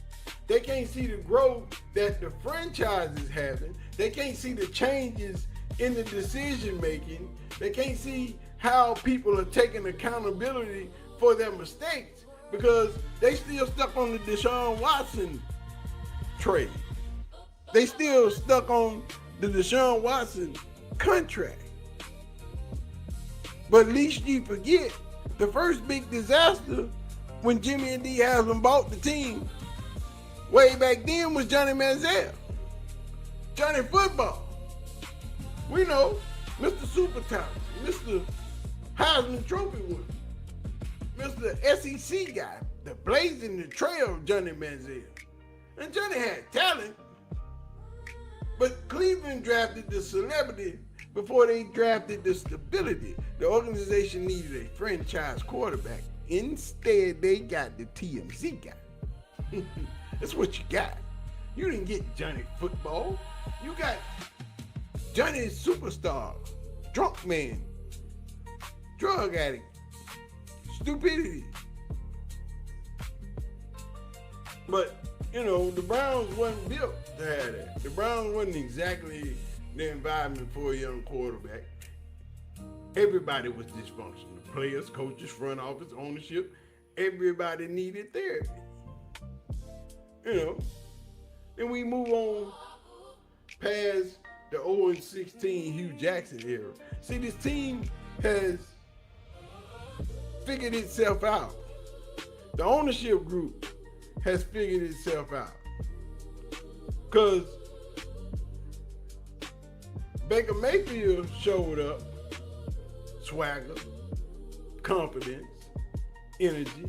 They can't see the growth that the franchise is having. They can't see the changes in the decision making. They can't see how people are taking accountability for their mistakes because they still stuck on the Deshaun Watson trade. They still stuck on the Deshaun Watson contract. But at least you forget the first big disaster when Jimmy and D Haslam bought the team way back then was Johnny Manziel. Johnny Football. We know Mr. Super Talent, Mr. Heisman Trophy winner, Mr. SEC guy, the blazing the trail of Johnny Manziel. And Johnny had talent, but Cleveland drafted the celebrity before they drafted the stability. The organization needed a franchise quarterback. Instead, they got the TMZ guy. That's what you got. You didn't get Johnny Football. You got Johnny Superstar, drunk man, drug addict, stupidity. But, you know, the Browns wasn't built to have that. The Browns wasn't exactly the environment for a young quarterback. Everybody was dysfunctional. The players, coaches, front office, ownership, everybody needed therapy. You know, then we move on past the 0-16 Hugh Jackson era. See, this team has figured itself out. The ownership group has figured itself out. Because Baker Mayfield showed up, swagger, confidence, energy.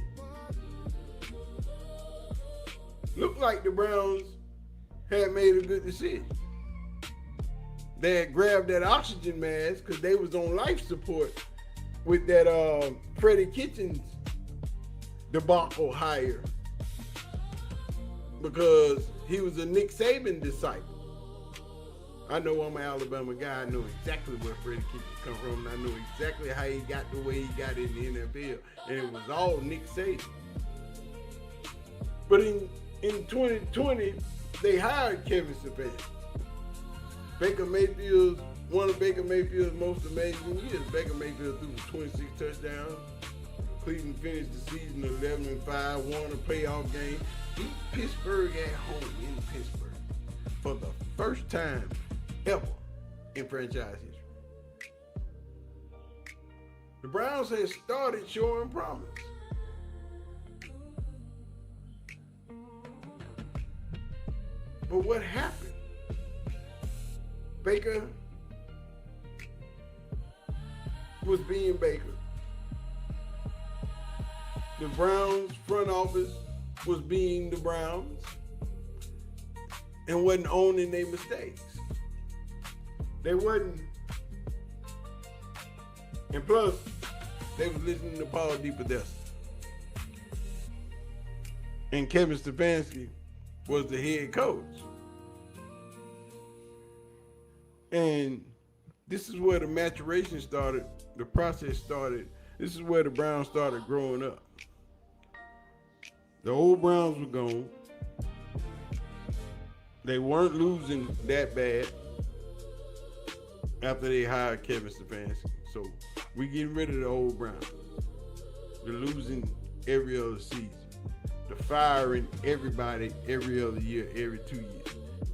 Looked like the Browns had made a good decision. They had grabbed that oxygen mask because they was on life support with that Freddie Kitchens debacle hire because he was a Nick Saban disciple. I know I'm an Alabama guy. I know exactly where Freddie Kitchens come from, and I know exactly how he got the way he got in the NFL, and it was all Nick Saban. But in 2020, they hired Kevin Stefanski. One of Baker Mayfield's most amazing years. Baker Mayfield threw 26 touchdowns. Cleveland finished the season 11-5, won a playoff game, beat Pittsburgh at home in Pittsburgh for the first time ever in franchise history. The Browns had started showing promise. But what happened? Baker was being Baker. The Browns front office was being the Browns and wasn't owning their mistakes. They wasn't. And plus, they was listening to Paul DePodesta. And Kevin Stefanski was the head coach. And this is where the maturation started, the process started. This is where the Browns started growing up. The old Browns were gone. They weren't losing that bad. after they hired Kevin Stefanski. So we getting rid of the old Browns. The losing every other season. The firing everybody every other year, every 2 years.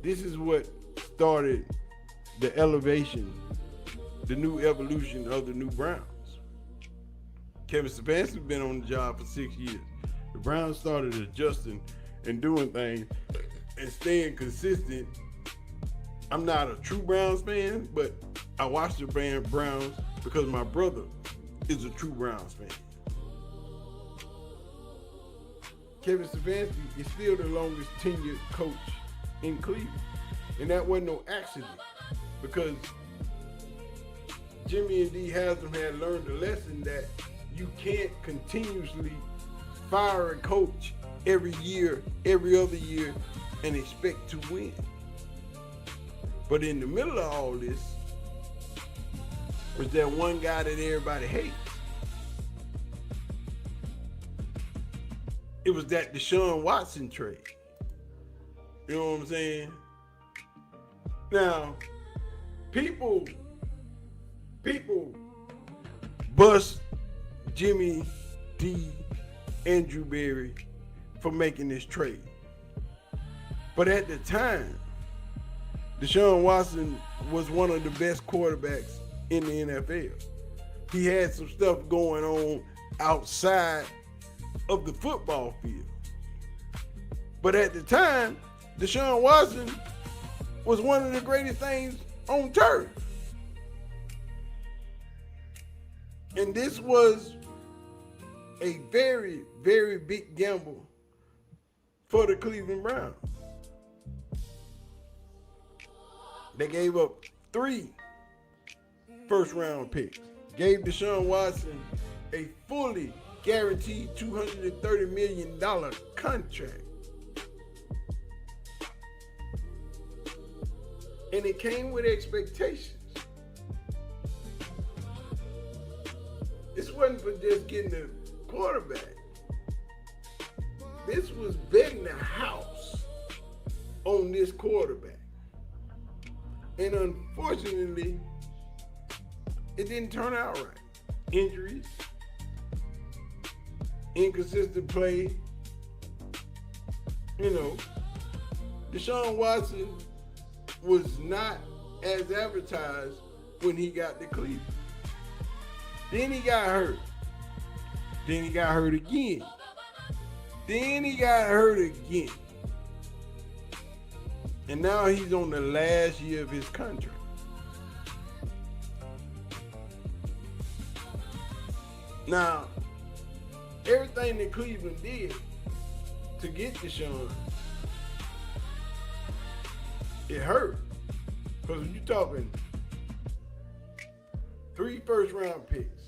This is what started the elevation, the new evolution of the new Browns. Kevin Stefanski's been on the job for 6 years. The Browns started adjusting and doing things and staying consistent. I'm not a true Browns fan, but I watch the Browns because my brother is a true Browns fan. Kevin Stefanski is still the longest tenured coach in Cleveland. And that wasn't no accident, because Jimmy and Dee Haslam had learned the lesson that you can't continuously fire a coach every year, every other year, and expect to win. But in the middle of all this was that one guy that everybody hates. It was that Deshaun Watson trade. You know what I'm saying? Now, people bust Jimmy D and Drew Berry for making this trade. But at the time, Deshaun Watson was one of the best quarterbacks in the NFL. He had some stuff going on outside of the football field. But at the time, Deshaun Watson was one of the greatest things on turf. And this was a very, very big gamble for the Cleveland Browns. They gave up 3 first-round picks, gave Deshaun Watson a fully guaranteed $230 million contract. And it came with expectations. This wasn't for just getting a quarterback. This was betting the house on this quarterback. And unfortunately, it didn't turn out right. Injuries, inconsistent play. You know, Deshaun Watson was not as advertised when he got to Cleveland. Then he got hurt. Then he got hurt again. Then he got hurt again. And now he's on the last year of his contract. Now, everything that Cleveland did to get Deshaun, it hurt. Because when you're talking 3 first-round picks,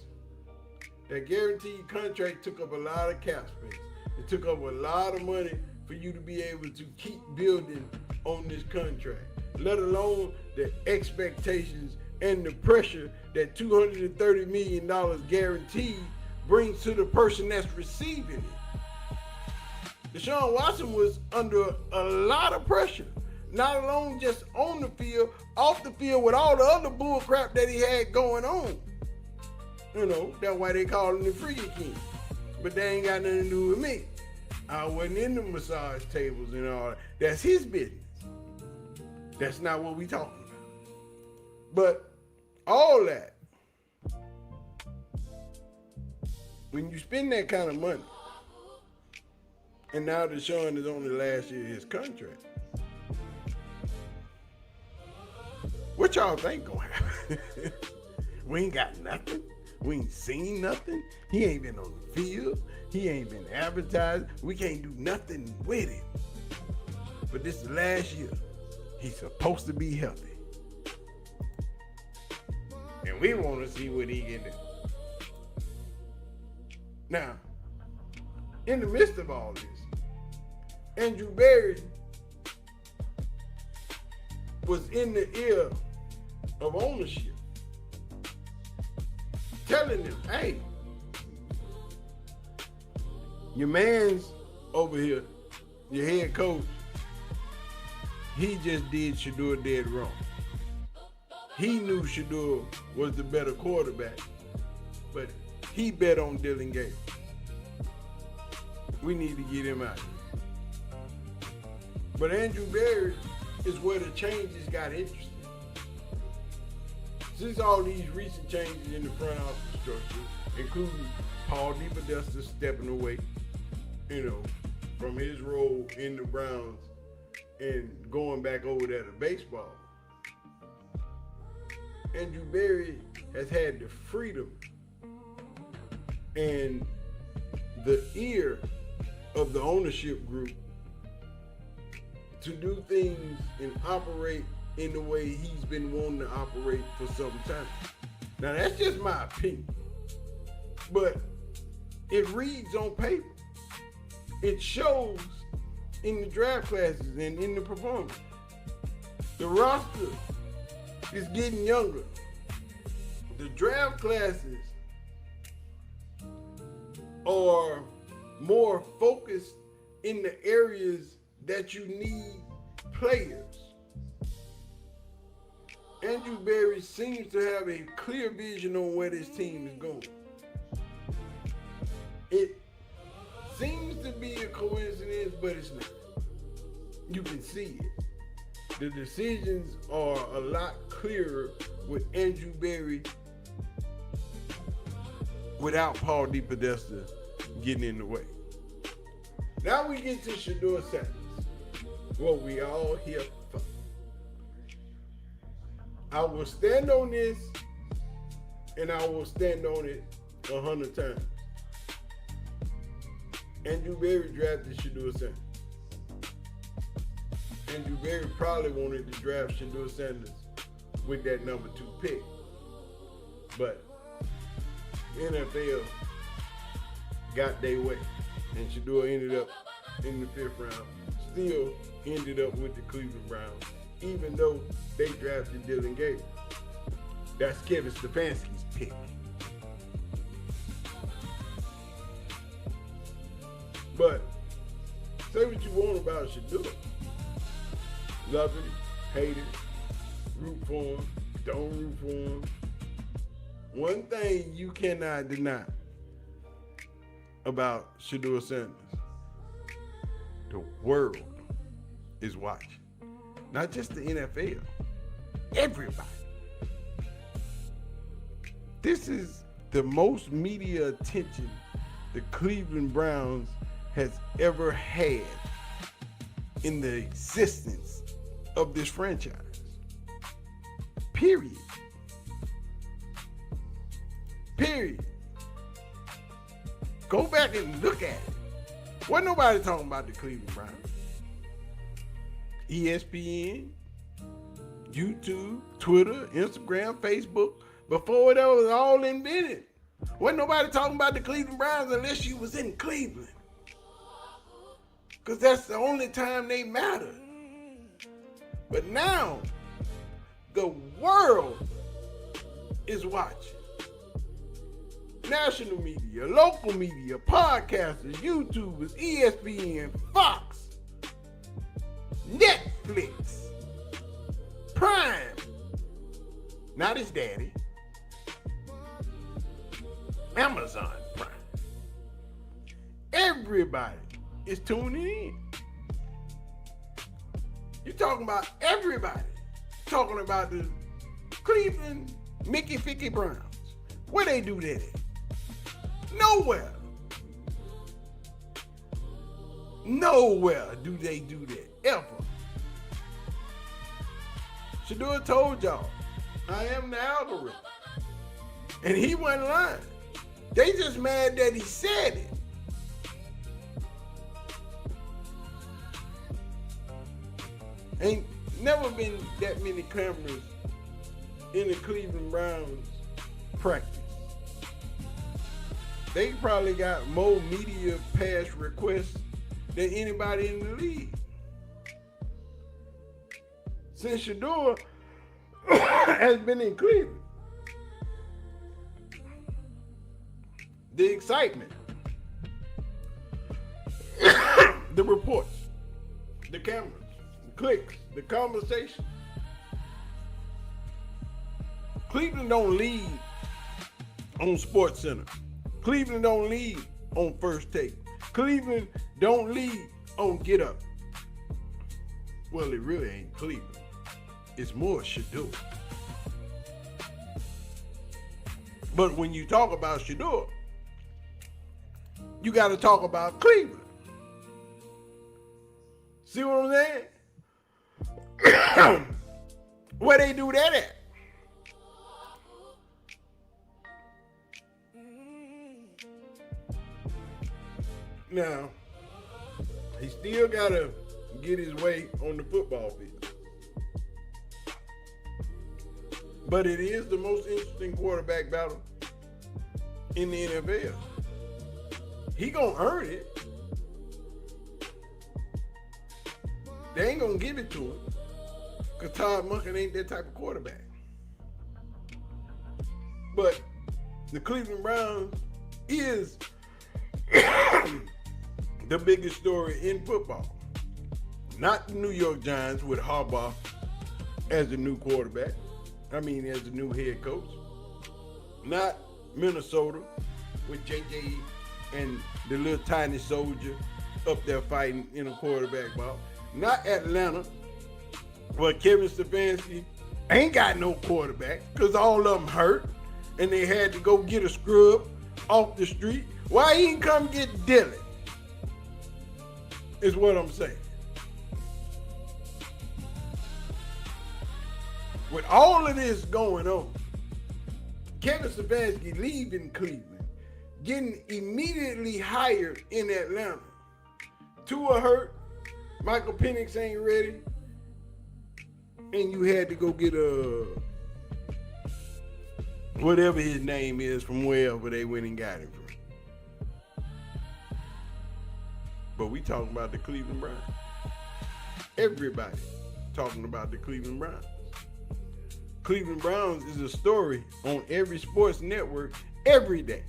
that guaranteed contract took up a lot of cap space. It took up a lot of money for you to be able to keep building on this contract, let alone the expectations and the pressure that $230 million guaranteed brings to the person that's receiving it. Deshaun Watson was under a lot of pressure, not alone just on the field, off the field with all the other bull crap that he had going on. You know, that's why they call him the Freaky King. But they ain't got nothing to do with me. I wasn't in the massage tables and all that. That's his business. That's not what we talking about. But all that, when you spend that kind of money, and now Deshaun is on the last year of his contract, what y'all think gonna happen? We ain't got nothing. We ain't seen nothing. He ain't been on the field. He ain't been advertised. We can't do nothing with him. But this is the last year. He's supposed to be healthy. And we want to see what he can do. Now, in the midst of all this, Andrew Berry was in the ear of ownership, telling them, hey, your man's over here, your head coach, he just did Shedeur dead wrong. he knew Shedeur was the better quarterback, but he bet on Dylan Gabriel. We need to get him out of here. But Andrew Berry is where the changes got interesting. Since all these recent changes in the front office structure, including Paul DePodesta stepping away, from his role in the Browns and going back over there to baseball, Andrew Berry has had the freedom and the ear of the ownership group to do things and operate in the way he's been wanting to operate for some time. Now that's just my opinion, but it reads on paper. It shows in the draft classes and in the performance. The roster is getting younger. The draft classes are more focused in the areas that you need players. Andrew Berry seems to have a clear vision on where this team is going. It seems to be a coincidence, but it's not. You can see it. The decisions are a lot clearer with Andrew Berry without Paul DePodesta getting in the way. Now we get to Shedeur Sanders, what we all here for. I will stand on this, and I will stand on it 100 times. Andrew Berry drafted Shedeur Sanders. Andrew Berry probably wanted to draft Shedeur Sanders with that number 2 pick. But NFL got their way. And Shedeur ended up in the 5th round. Still ended up with the Cleveland Browns, even though they drafted Dylan Gabriel. That's Kevin Stefanski's pick. But say what you want about Shedeur. Love it, hate it, root for him, don't root for him. One thing you cannot deny about Shedeur Sanders, the world is watching. Not just the NFL, everybody. This is the most media attention the Cleveland Browns has ever had in the existence of this franchise. Period. Go back and look at it. Wasn't nobody talking about the Cleveland Browns. ESPN, YouTube, Twitter, Instagram, Facebook, before that was all invented. Wasn't nobody talking about the Cleveland Browns unless you was in Cleveland. Because that's the only time they matter. But now, the world is watching. National media, local media, podcasters, YouTubers, ESPN, Fox, Netflix, Prime, not his daddy, Amazon Prime. Everybody is tuning in. You're talking about everybody. You're talking about the Cleveland Mickey Ficky Browns. Where they do that at? Nowhere. Nowhere do they do that, ever. Shedeur told y'all, I am the algorithm. And he wasn't lying. They just mad that he said it. Ain't never been that many cameras in the Cleveland Browns practice. They probably got more media pass requests than anybody in the league. Since Shedeur has been in Cleveland. The excitement, the reports, the cameras, the clicks, the conversation. Cleveland don't lead on Sports Center. Cleveland don't lead on First Take. Cleveland don't lead on Get Up. Well, it really ain't Cleveland. It's more Shedeur. But when you talk about Shedeur, you got to talk about Cleveland. See what I'm saying? Where they do that at? Now, he still got to get his way on the football field. But it is the most interesting quarterback battle in the NFL. He gonna earn it. They ain't gonna give it to him because Todd Monken ain't that type of quarterback. But the Cleveland Browns is the biggest story in football. Not the New York Giants with Harbaugh as the new quarterback. As the new head coach. Not Minnesota with JJ and the little tiny soldier up there fighting in a quarterback ball. Not Atlanta, where Kevin Stefanski ain't got no quarterback because all of them hurt and they had to go get a scrub off the street. Why he ain't come get Dylan? Is what I'm saying. With all of this going on, Kevin Stefanski leaving Cleveland, getting immediately hired in Atlanta. Tua hurt, Michael Penix ain't ready, and you had to go get whatever his name is from wherever they went and got him from. But we talking about the Cleveland Browns. Everybody talking about the Cleveland Browns. Cleveland Browns is a story on every sports network every day.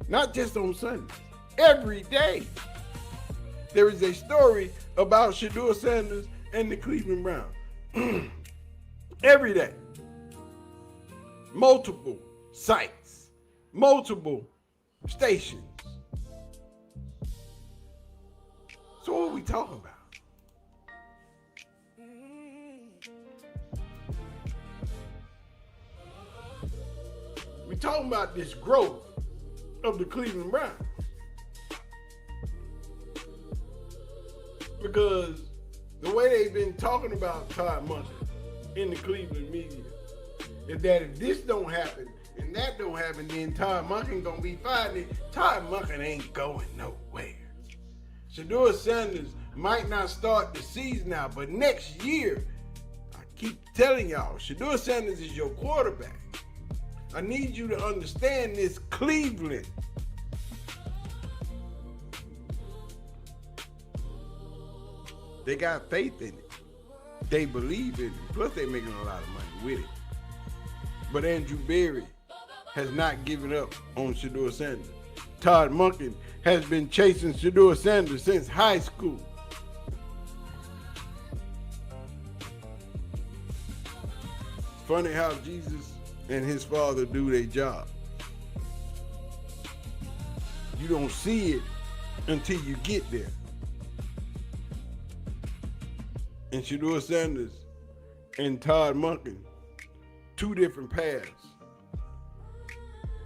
Not just on Sundays. Every day. There is a story about Shedeur Sanders and the Cleveland Browns. Every day. Multiple sites. Multiple stations. So what are we talking about? We're talking about this growth of the Cleveland Browns. Because the way they've been talking about Todd Monken in the Cleveland media is that if this don't happen and that don't happen, then Todd Monken gonna be fired. Todd Monken ain't going nowhere. Shedeur Sanders might not start the season now, but next year, I keep telling y'all, Shedeur Sanders is your quarterback. I need you to understand this, Cleveland. They got faith in it. They believe in it. Plus, they're making a lot of money with it. But Andrew Berry has not given up on Shedeur Sanders. Todd Monken has been chasing Shedeur Sanders since high school. Funny how Jesus and his father do their job. You don't see it until you get there. And Shedeur Sanders and Todd Monken, two different paths,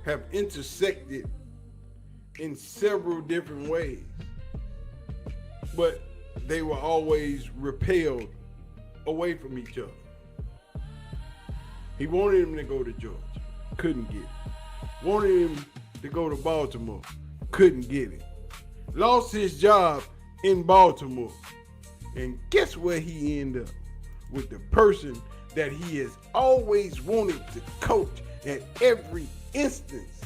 have intersected in several different ways. But they were always repelled away from each other. He wanted him to go to Georgia, couldn't get it. Wanted him to go to Baltimore, couldn't get it. Lost his job in Baltimore. And guess where he ended up? With the person that he has always wanted to coach at every instance,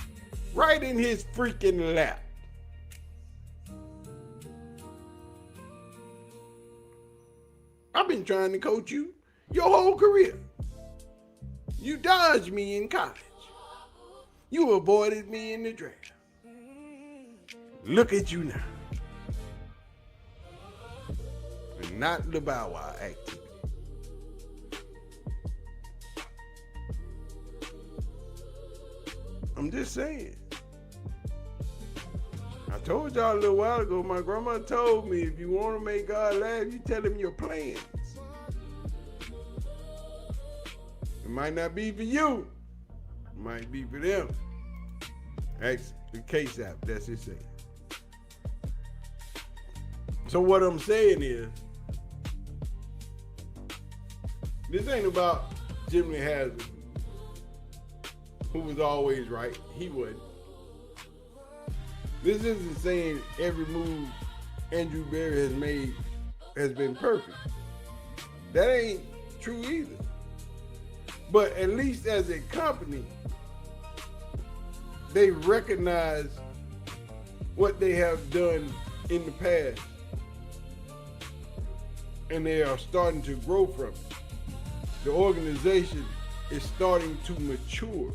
right in his freaking lap. I've been trying to coach you your whole career. You dodged me in college. You avoided me in the draft. Look at you now. And not the Bow Wow activity. I'm just saying. I told y'all a little while ago, my grandma told me, if you want to make God laugh, you tell him your plans. It might not be for you. It might be for them. That's the case app. That's it saying. So what I'm saying is, this ain't about Jimmy Haslam, who was always right. He wasn't. This isn't saying every move Andrew Berry has made has been perfect. That ain't true either. But at least as a company, they recognize what they have done in the past. And they are starting to grow from it. The organization is starting to mature.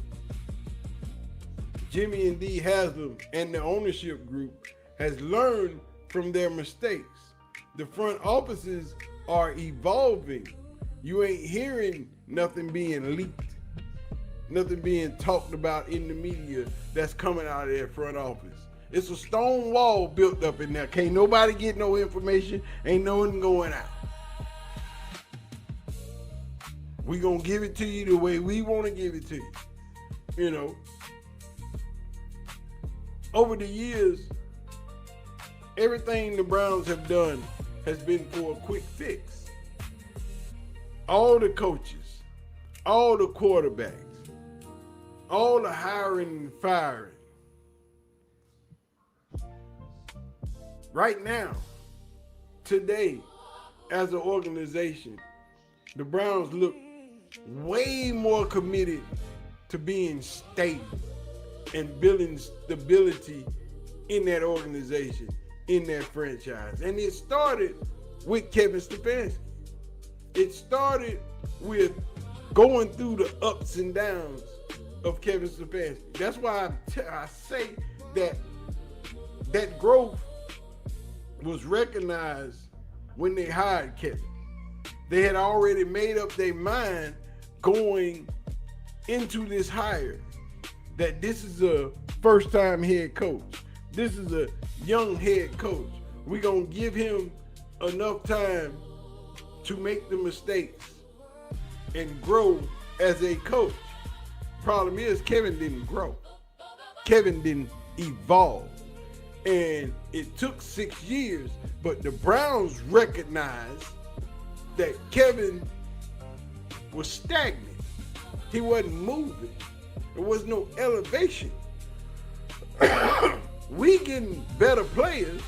Jimmy and Dee Haslam and the ownership group has learned from their mistakes. The front offices are evolving. You ain't hearing nothing being leaked, nothing being talked about in the media that's coming out of their front office. It's a stone wall built up in there. Can't nobody get no information. Ain't no one going out. We gonna give it to you the way we want to give it to you. You know, over the years, everything the Browns have done has been for a quick fix. All the coaches, all the quarterbacks, all the hiring and firing. Right now, today, as an organization, the Browns look way more committed to being stable and building stability in that organization, in that franchise. And it started with Kevin Stefanski. It started with going through the ups and downs of Kevin Stefanski. That's why I say that growth was recognized when they hired Kevin. They had already made up their mind going into this hire that this is a first-time head coach. This is a young head coach. We're going to give him enough time to make the mistakes and grow as a coach. Problem is, Kevin didn't grow. Kevin didn't evolve. And it took 6 years, but the Browns recognized that Kevin was stagnant. He wasn't moving. There was no elevation. We getting better players,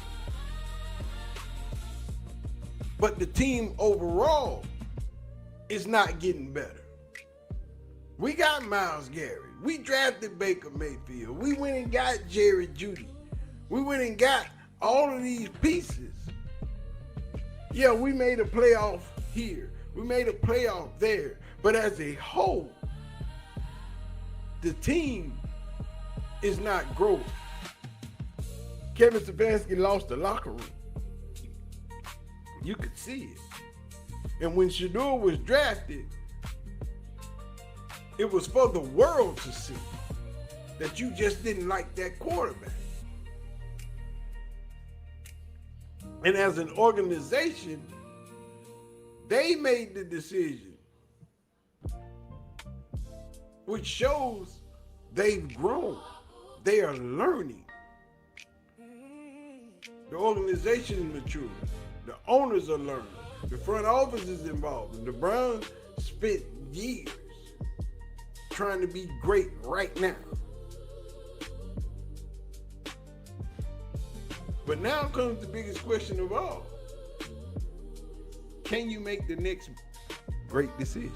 but the team overall is not getting better. We got Myles Garrett. We drafted Baker Mayfield. We went and got Jerry Jeudy. We went and got all of these pieces. Yeah, we made a playoff here. We made a playoff there. But as a whole, the team is not growing. Kevin Stefanski lost the locker room. You could see it. And when Shedeur was drafted, it was for the world to see that you just didn't like that quarterback. And as an organization, they made the decision, which shows they've grown. They are learning. The organization is maturing. The owners are learning. The front office is involved. And the Browns spent years trying to be great right now. But now comes the biggest question of all. Can you make the next great decision?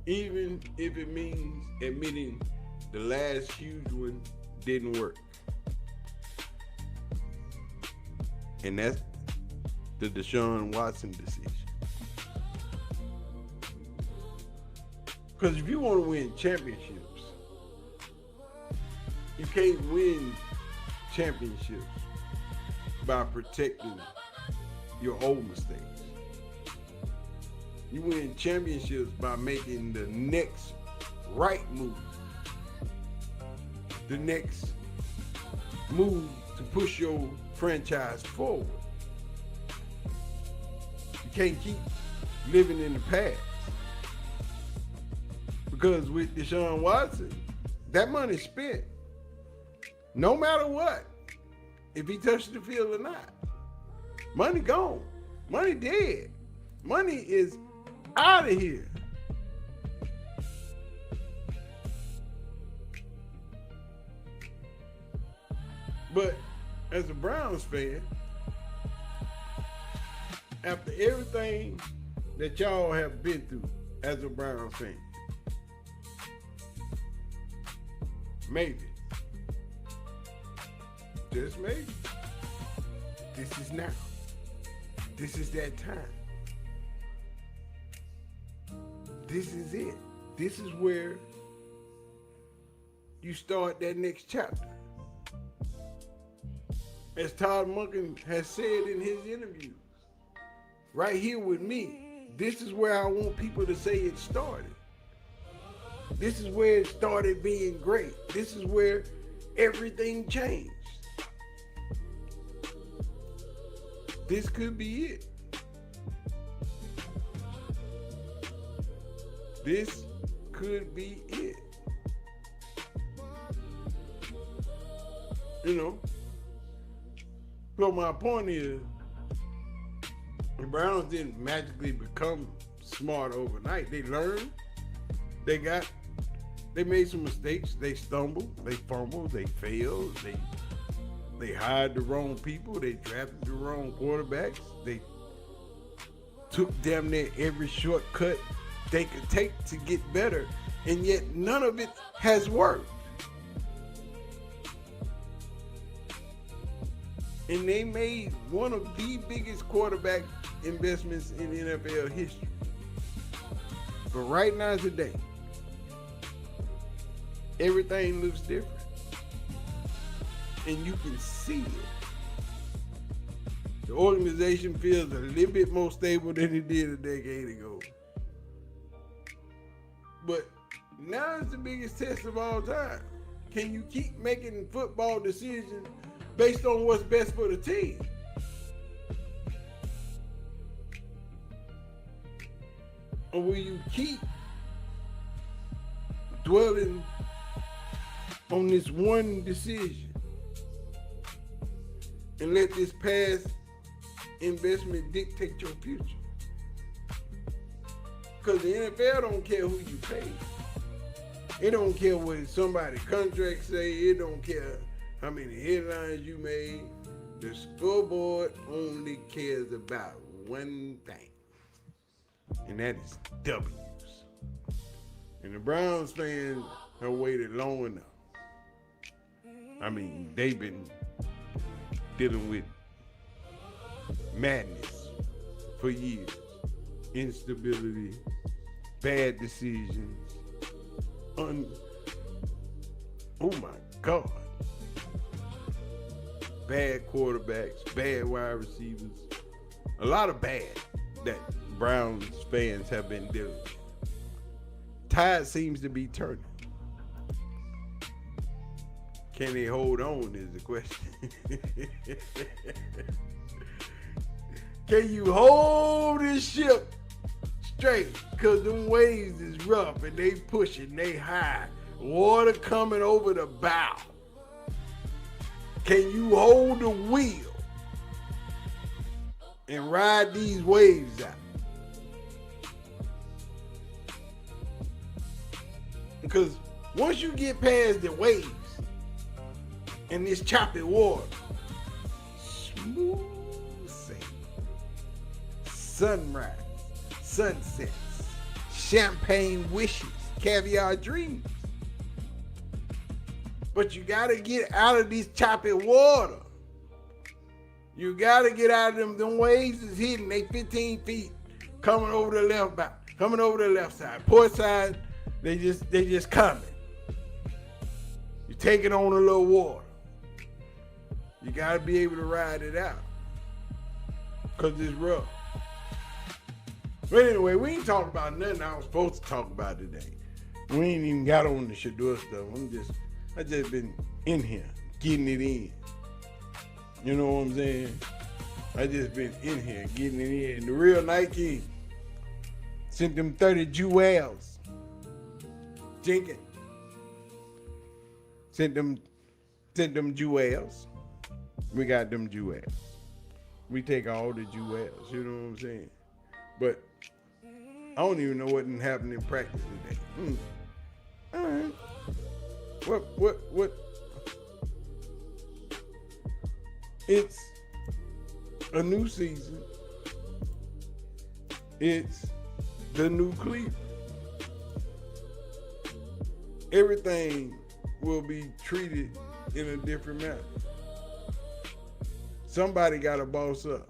Even if it means admitting the last huge one didn't work. And that's the Deshaun Watson decision. Because if you want to win championships, you can't win championships by protecting your old mistakes. You win championships by making the next right move. The next move to push your franchise forward. You can't keep living in the past. Because with Deshaun Watson, that money's spent. No matter what, if he touched the field or not. Money gone. Money dead. Money is out of here. But as a Browns fan, after everything that y'all have been through as a Browns fan, maybe, just maybe, this is now. This is that time. This is it. This is where you start that next chapter. As Todd Monken has said in his interviews, right here with me, this is where I want people to say it started. This is where it started being great. This is where everything changed. This could be it. This could be it. You know? So my point is, the Browns didn't magically become smart overnight. They learned. They made some mistakes. They stumbled. They fumbled. They failed. They hired the wrong people. They drafted the wrong quarterbacks. They took damn near every shortcut they could take to get better, and yet none of it has worked. And they made one of the biggest quarterback investments in NFL history. But right now today, everything looks different. And you can see it. The organization feels a little bit more stable than it did a decade ago. But now is the biggest test of all time. Can you keep making football decisions based on what's best for the team? Or will you keep dwelling on this one decision and let this past investment dictate your future? Because the NFL don't care who you pay. It don't care what somebody's contract say. It don't care how many headlines you made. The scoreboard only cares about one thing, and that is W's. And the Browns fans have waited long enough. I mean, they've been dealing with madness for years. Instability, bad decisions, oh my God. Bad quarterbacks, bad wide receivers. A lot of bad that Browns fans have been dealing with. Tide seems to be turning. Can they hold on is the question. Can you hold this ship straight? Because them waves is rough and they pushing, they high. Water coming over the bow. Can you hold the wheel and ride these waves out? Because once you get past the waves and this choppy water, smooth sailing, sunrise, sunsets, champagne wishes, caviar dreams. But you gotta get out of this choppy water. You gotta get out of them. Them waves is hitting. They 15 feet coming over the left back, coming over the left side. Port side, they just coming. You take it on a little water. You gotta be able to ride it out. Cause it's rough. But anyway, we ain't talking about nothing I was supposed to talk about today. We ain't even got on the Shedeur stuff. I just been in here, getting it in. You know what I'm saying? I just been in here, getting it in. The real Nike sent them 30 jewels. Jenkins. Sent them jewels. We got them jewels. We take all the jewels, you know what I'm saying? But I don't even know what didn't happen in practice today. All right. What? It's a new season. It's the new Cleveland. Everything will be treated in a different manner. Somebody got to boss up.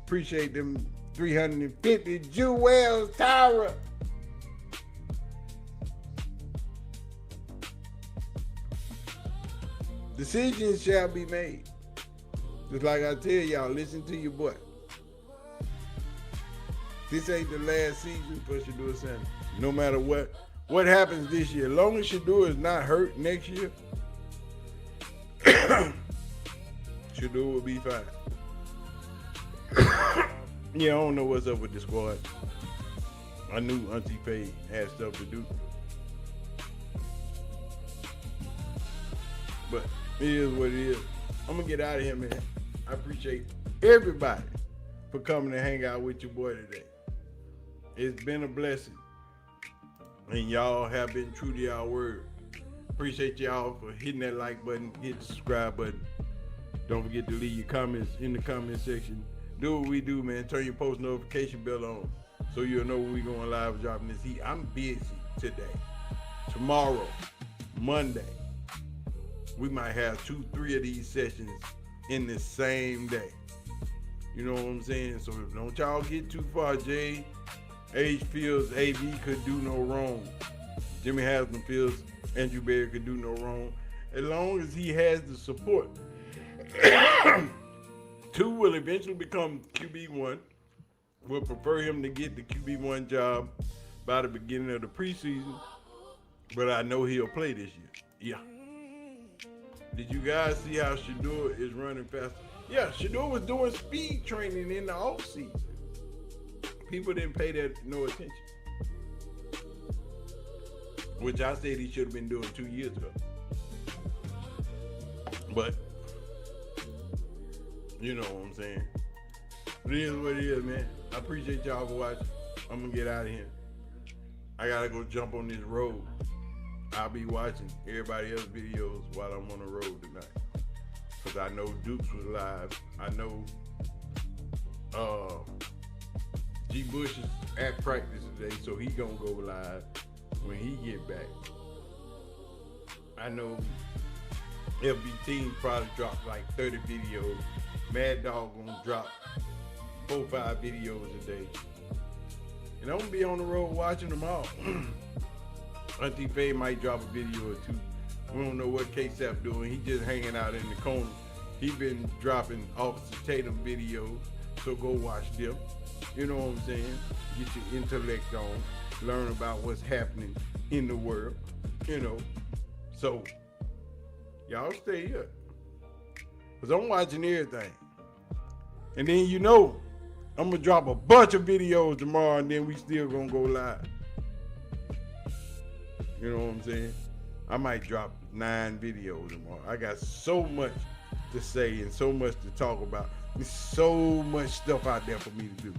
Appreciate them 350 jewels, Tyra. Decisions shall be made. Just like I tell y'all, listen to your boy. This ain't the last season for Shedeur Sanders. No matter what happens this year, as long as Shedeur is not hurt next year, Shedeur will be fine. Yeah, I don't know what's up with the squad. I knew Auntie Faye had stuff to do. But it is what it is. I'm gonna get out of here, man. I appreciate everybody for coming to hang out with your boy today. It's been a blessing. And y'all have been true to y'all word. Appreciate y'all for hitting that like button, hit the subscribe button. Don't forget to leave your comments in the comment section. Do what we do, man. Turn your post notification bell on so you'll know when we going live dropping this heat. I'm busy today. Tomorrow, Monday, we might have 2-3 of these sessions in the same day. You know what I'm saying? So don't y'all get too far. J. H. feels AB could do no wrong. Jimmy Haslam feels Andrew Berry could do no wrong. As long as he has the support. 2 will eventually become QB1. We'll prefer him to get the QB1 job by the beginning of the preseason. But I know he'll play this year. Yeah. Did you guys see how Shedeur is running fast? Yeah, Shedeur was doing speed training in the offseason. People didn't pay that no attention. Which I said he should have been doing 2 years ago. But, you know what I'm saying. It is what it is, man. I appreciate y'all for watching. I'm going to get out of here. I got to go jump on this road. I'll be watching everybody else's videos while I'm on the road tonight. Because I know Dukes was live. I know G. Bush is at practice today, so he gonna go live when he get back. I know FBT probably dropped like 30 videos. Mad Dawg gonna drop 4-5 videos a day. And I'm gonna be on the road watching them all. Auntie Faye might drop a video or 2. We don't know what K-Sap doing. He just hanging out in the corner. He been dropping Officer Tatum videos, so go watch them. You know what I'm saying? Get your intellect on. Learn about what's happening in the world. You know. So, y'all stay here. Because I'm watching everything. And then you know, I'm going to drop a bunch of videos tomorrow and then we still going to go live. You know what I'm saying? I might drop 9 videos tomorrow. I got so much to say and so much to talk about. There's so much stuff out there for me to do.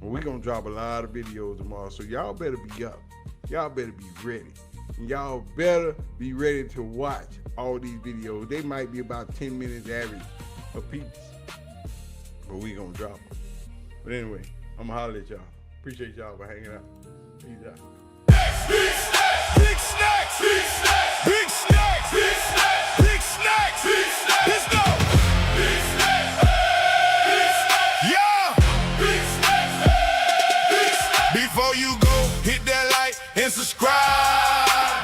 But we're going to drop a lot of videos tomorrow. So y'all better be up. Y'all better be ready. And y'all better be ready to watch all these videos. They might be about 10 minutes average a piece. But we going to drop them. But anyway, I'm going to holler at y'all. Appreciate y'all for hanging out. Peace out. Big snacks, big snacks, big snacks, big snacks, big snacks, big snacks, big snacks. Let's go. Big snacks, big snacks, yeah. Big snacks, big snacks. Before you go, hit that like and subscribe.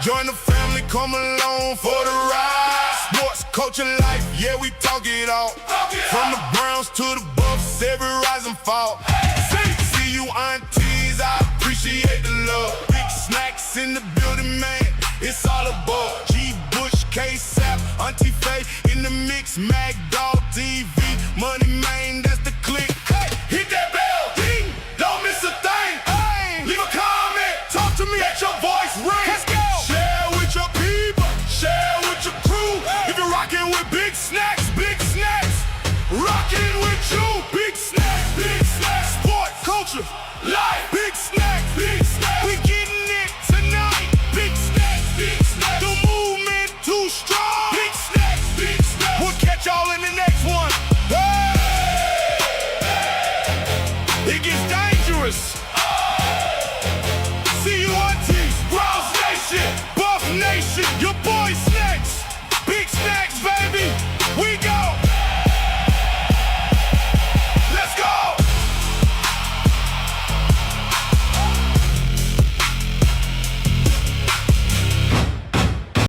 Join the family, come along for the ride. Sports, culture, life, yeah, we talk it all. From the Browns to the Buffs. across every rise and fall. See you aunties, I appreciate the love. Big snacks in the building, man, it's all aboard. G Bush, K-Sap, Auntie Faye in the mix, Mag Dawg TV, Money Man, that's the click. Hey, hit that bell, ding, don't miss a thing. Hey, leave a comment, talk to me at your voice ring. Let's go. Share with your people, share with your crew. If you're rocking with big snacks, rocking with you. Big snacks, sport, culture, life. Big snacks, we getting it tonight. Big snacks, the movement too strong. Big snacks, we'll catch y'all in the next one. Hey! It gets dangerous. See you aunties, Browns Nation, Buff Nation, your boy.